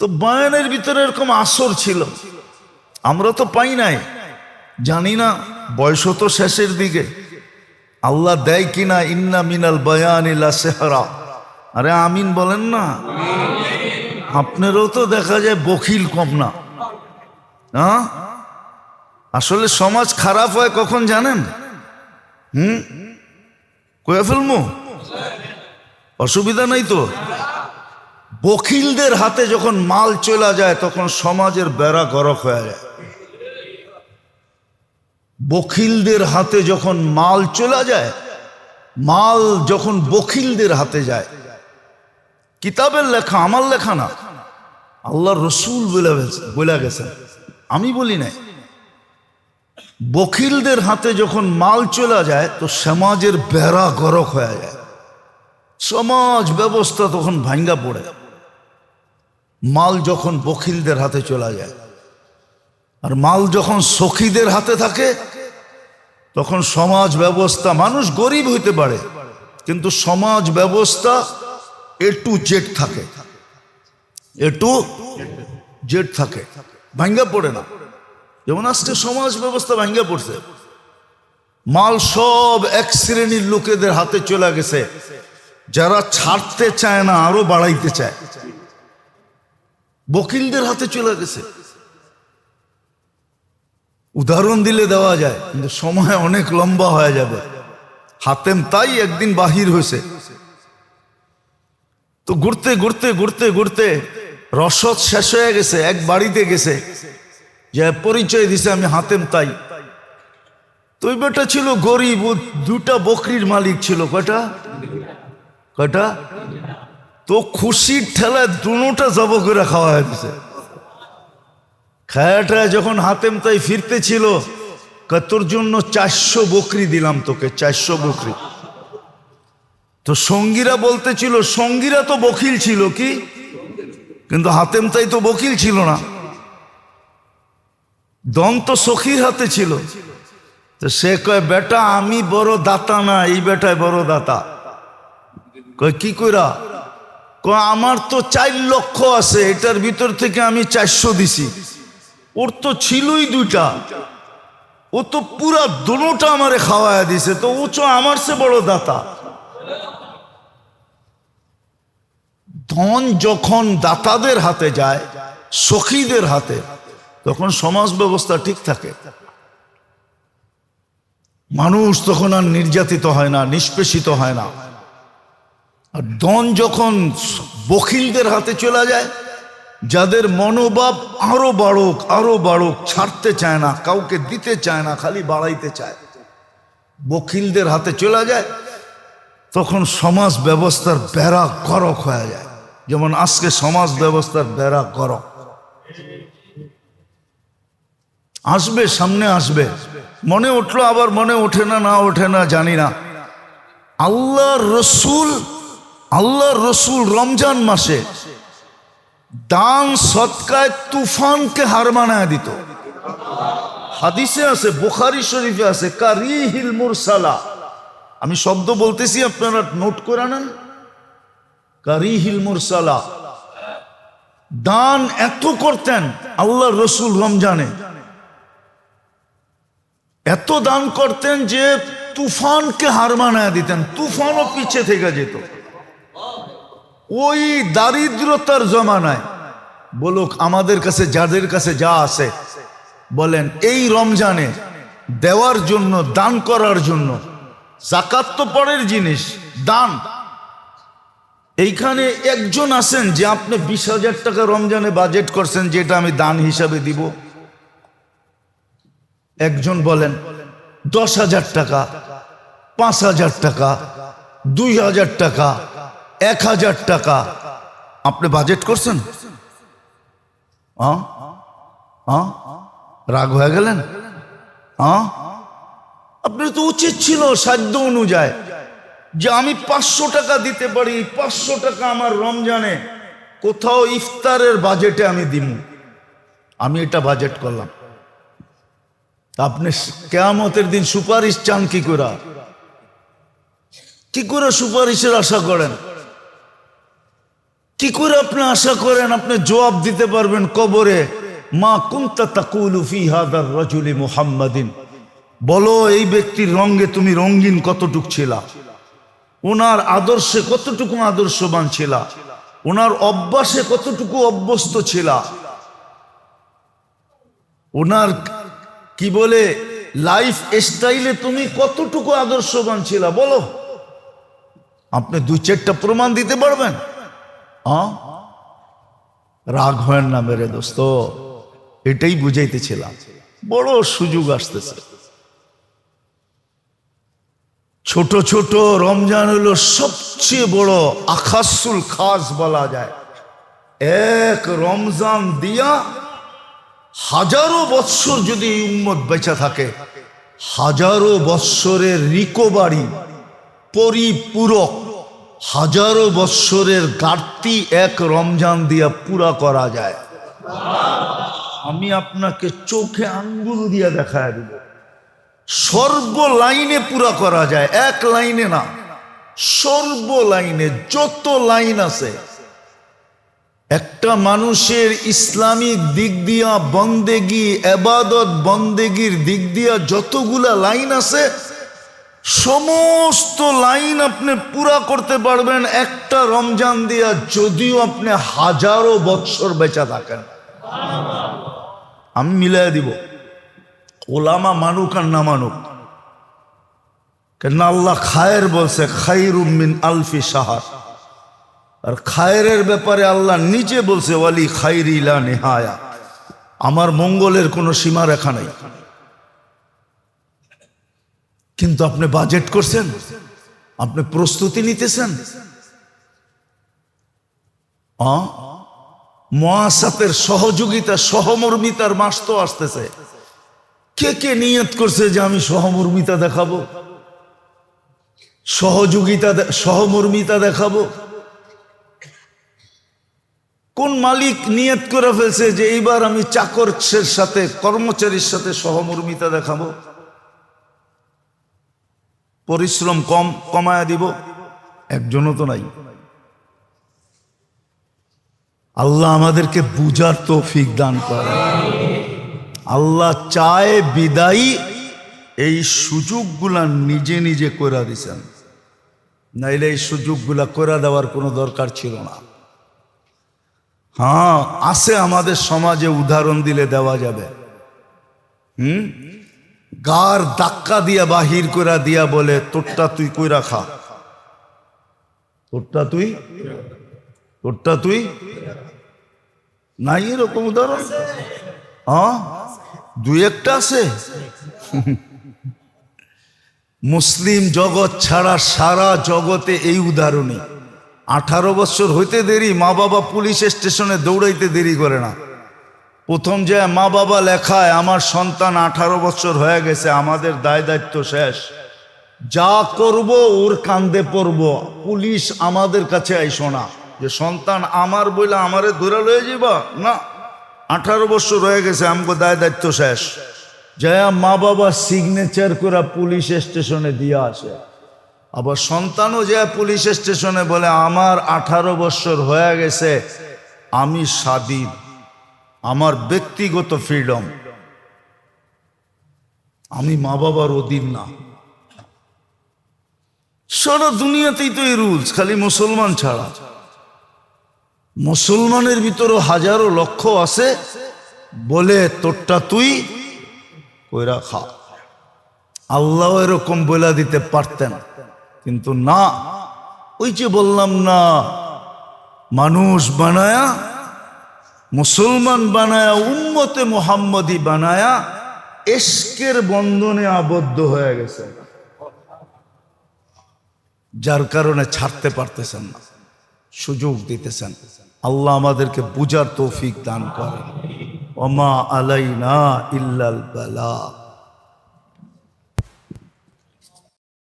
তো বয়ানের ভিতরে এরকম আসর ছিল, আমরা তো পাই নাই, জানি না। বয়স তো শেষের দিকে, আল্লাহ দেয় কিনা ইন্না মিনাল বায়ান ইলা সাহরা। আরে আমিন বলেন না। আপনারও তো দেখা যায় বখিল কম না। হ্যাঁ, আসলে সমাজ খারাপ হয় কখন জানেন? কয়ে ফেলবো, অসুবিধা নাই তো। বখিলদের হাতে যখন মাল চলে যায় তখন সমাজের বেড়া গরক হয়ে যায়। বখিলদের হাতে যখন মাল চলে যায়, মাল যখন বখিলদের হাতে যায়, কিতাবের লেখা, আমার লেখা না, আল্লাহর রসুল বলে গেছেন, আমি বলি নাই। বখিলদের হাতে যখন মাল চলে যায় তো সমাজের বেড়া গরক হয়ে যায়, সমাজ ব্যবস্থা তখন ভাঙ্গা পড়ে। মাল যখন বখিলদের হাতে চলে যায়, আর মাল যখন সখীদের হাতে থাকে তখন সমাজ ব্যবস্থা, মানুষ গরিব হইতে পারে কিন্তু সমাজ ব্যবস্থা A to Z থাকে, A to Z থাকে, ভাঙ্গা পড়ে না। যেমন আজকে সমাজ ব্যবস্থা ভাঙ্গা পড়ছে, মাল সব এক শ্রেণীর লোকেদের হাতে চলে গেছে, যারা ছাড়তে চায় না আরো বাড়াইতে চায়, বকিলদের হাতে চলে গেছে। উদাহরণ দিলে দেওয়া যায় কিন্তু সময় অনেক লম্বা হয়ে যাবে। হাতেম তাই একদিন বাহির হয়েছে, তো ঘুরতে ঘুরতে ঘুরতে ঘুরতে রসদ শেষ হয়ে গেছে। এক বাড়িতে গেছে, যে পরিচয় দিছে আমি হাতেম তাই। তো ওই বেটা ছিল গরিব, দুটা বকরির মালিক ছিল। কয়টা? তো খুশির ঠেলায় দুটা জব করে খাওয়া হয়েছে। খায়াটা যখন হাতেম তাই ফিরতে ছিল, তোর জন্য 400 বকরি দিলাম তোকে, 400 বকরি। তো সঙ্গীরা বলতেছিল, সঙ্গীরা তো বকিল ছিল কি, কিন্তু হাতেম তাই তো বকিল ছিল না। দন তো সখীর হাতে ছিল। তো সে কয়, বেটা আমি বড় দাতা না, এই বেটায় বড় দাতা। কয় কি কইরা? কয় আমার তো 4 লক্ষ আছে, এটার ভিতর থেকে আমি 400 দিছি। ওর তো ছিলই 2টা, ও তো পুরা দোনোটা আমারে খাওয়ায়া দিছে, তো ও তো আমার সে বড় দাতা। ধন যখন দাতাদের হাতে যায়, সখীদের হাতে, তখন সমাজ ব্যবস্থা ঠিক থাকে। মানুষ তখন আর নির্যাতিত হয় না, নিষ্পেষিত হয় না। আর ধন যখন বখিলদের হাতে চলে যায়, যাদের মনোভাব আরো বাড়ুক আরো বাড়ুক, ছাড়তে চায় না, কাউকে দিতে চায় না, খালি বাড়াইতে চায়, বখিলদের হাতে চলে যায়, তখন সমাজ ব্যবস্থার বেড়া গরক হয়ে যায়। যেমন আজকে সমাজ ব্যবস্থার বেড়া গরক আসবে, সামনে আসবে, মনে উঠলো আবার মনে ওঠে না, না ওঠে না জানি না। আল্লাহর রসুল রমজান মাসে দান সৎকায় তুফানকে হার মানায় দিত। হাদিসে আছে, বুখারী শরীফে আছে, কারিহিল মুরসালা। আমি শব্দ বলতেছি, আপনারা নোট করে নেন। কারিহিল মুরসালা, দান এত করতেন আল্লাহর রসুল রমজানে, এত দান করতেন যে তুফানকে হার মানায় দিতেন, তুফানও পিছে থেকে যেত। ওই দারিদ্রতার জমানায় বলুক, আমাদের কাছে যাদের কাছে যা আছে বলেন, এই রমজানে দেওয়ার জন্য, দান করার জন্য, যাকাত তো পরের জিনিস, দান। এইখানে একজন আছেন যে আপনি 20,000 টাকা রমজানে বাজেট করছেন, যেটা আমি দান হিসাবে দিব? একজন বলেন 10,000 টাকা, 5,000 টাকা, 2,000 টাকা, 1,000 টাকা আপনি বাজেট করছেন? রাগ হয়ে গেলেন? আপনার তো উচিত ছিল সাধ্য অনুযায়ী যে আমি 500 টাকা দিতে পারি, 500 টাকা আমার রমজানে কোথাও ইফতারের বাজেটে আমি দিব, আমি এটা বাজেট করলাম। আপনি কিয়ামতের দিন সুপারিশ চান কি করে? কি করে সুপারিশের আশা করেন? কি করে আপনি আশা করেন আপনি জবাব দিতে পারবেন কবরে? মা কুনতা তাকুলু ফি হাদার রাজুলি মুহাম্মাদিন, বলো এই ব্যক্তির রঙে তুমি রঙিন কতটুক ছিলা, ওনার আদর্শে কতটুকু আদর্শবান ছিলা, ওনার অভ্যাসে কতটুকু অভ্যস্ত ছিলা, ওনার কি বলে লাইফ স্টাইলে তুমি কতটুকু আদর্শবান ছিলা, বলো। আপনি 2-4টা প্রমাণ দিতে পারবেন? রাগ হয় না মেরে দোস্ত, এটাই বুঝাইতেছিলাম। বড় সুযোগ আসতেছে। ছোট ছোট রমজান হলো সবচেয়ে বড় আখাসুল খাস বলা যায়। এক রমজান দিয়া হাজারো বৎসর যদি এই উম্মত বেঁচে থাকে, হাজারো বৎসরের রিকভারি, পরিপূরক, হাজারো বৎসরের ঘাটতি এক রমজান দিয়া পুরা করা যায়। আমি আপনাকে চোখে আঙ্গুল দিয়া দেখায় দিব, সর্ব লাইনে পুরা করা যায়, এক লাইনে না, সর্ব লাইনে যত লাইন আছে। একটা মানুষের ইসলামিক দিক দিয়া বন্দেগি, এবাদত বন্দেগির দিক দিয়া যতগুলা লাইন আছে, সমস্ত লাইন আপনি পুরা করতে পারবেন একটা রমজান দিয়া, যদিও আপনি হাজারো বৎসর বেঁচে থাকেন। আমি মিলাই দিব, ওলামা মানুক আর না মানুক। কেন আল্লাহ খায়ের বলছে, খায়রুম মিন আলফি শাহর। আর খায়ের ব্যাপারে আল্লাহ নিজে বলছে, ওয়ালি খায়রি লা নিহায়া, আমার মঙ্গলের কোনো সীমা রেখা নাই। কিন্তু আপনি বাজেট করছেন, আপনি প্রস্তুতি নিতেছেন। মুআসাসাতের সহযোগিতা, সহমর্মিতার মাস তো আসতেছে। কে কে নিয়ত করছে যে আমি সহমর্মিতা দেখাবো, সহযোগিতা, সহমর্মিতা দেখাবো? কোন মালিক নিয়ত করে ফেলছে যে এইবার আমি চাকরের সাথে কর্মচারীর সাথে সহমর্মিতা দেখাবো, পরিশ্রম কমায়া দিব? একজনও তো নাই। আল্লাহ আমাদেরকে বুঝার তৌফিক দান করে। আল্লাহ চায় বিদায়ী এই সুযোগগুলা নিজে নিজে করে দিছেন, নাইলে এই সুযোগগুলা করে দেওয়ার কোনো দরকার ছিল না। হ্যাঁ, আছে আমাদের সমাজে, উদাহরণ দিলে দেওয়া যাবে। গার ধাক্কা দিয়া বাহির করে দিয়া বলে তোরটা তুই কইরা খা, তোরটা তুই নাই, এরকম উদাহরণ? হ্যাঁ, দুই একটা আছে। মুসলিম জগৎ ছাড়া সারা জগতে এই উদাহরণই। 18 বছর হইতে দেরি, মা বাবা পুলিশ স্টেশনে দৌড়াইতে দেরি করে না। প্রথম যে মা বাবা লেখায় আমার সন্তান 18 বছর হয়ে গেছে, আমাদের দায় দায়িত্ব শেষ, যা করব ওর কান্দে পড়ব, পুলিশ আমাদের কাছে আইসো না যে সন্তান আমার বইলে আমারে ধরে লয়ে যাবা না। 18 বছর হয়ে গেছে, আমাকে দায় দায়িত্ব শেষ। যায় মা বাবা সিগনেচার করে পুলিশ স্টেশনে দিয়ে আসে। আবার সন্তানও যায় পুলিশ স্টেশনে বলে আমার 18 বছর হয়ে গেছে, আমি স্বাধীন, আমার ব্যক্তিগত ফ্রিডম, আমি মা বাবার অধীন না। সারা দুনিয়াতেই তো এই রুলস, খালি মুসলমান ছাড়া। মুসলমানের ভিতরও হাজারো লক্ষ আছে বলে তোরটা তুই কইরা খা। আল্লাহ এরকম বলে দিতে পারতেন, কিন্তু না। ওই যে বললাম না, মানুষ বানায়া, মুসলমান বানায়া, উম্মতে মুহাম্মদী বানায়া ইশকের বন্ধনে আবদ্ধ হয়ে গেছে, যার কারণে ছাড়তে পারতেছেন না, সুযোগ দিতেছেন। আল্লাহ আমাদেরকে বুঝার তৌফিক দান করেন। ওমা আলাইনা ইল্লাল বালাগ।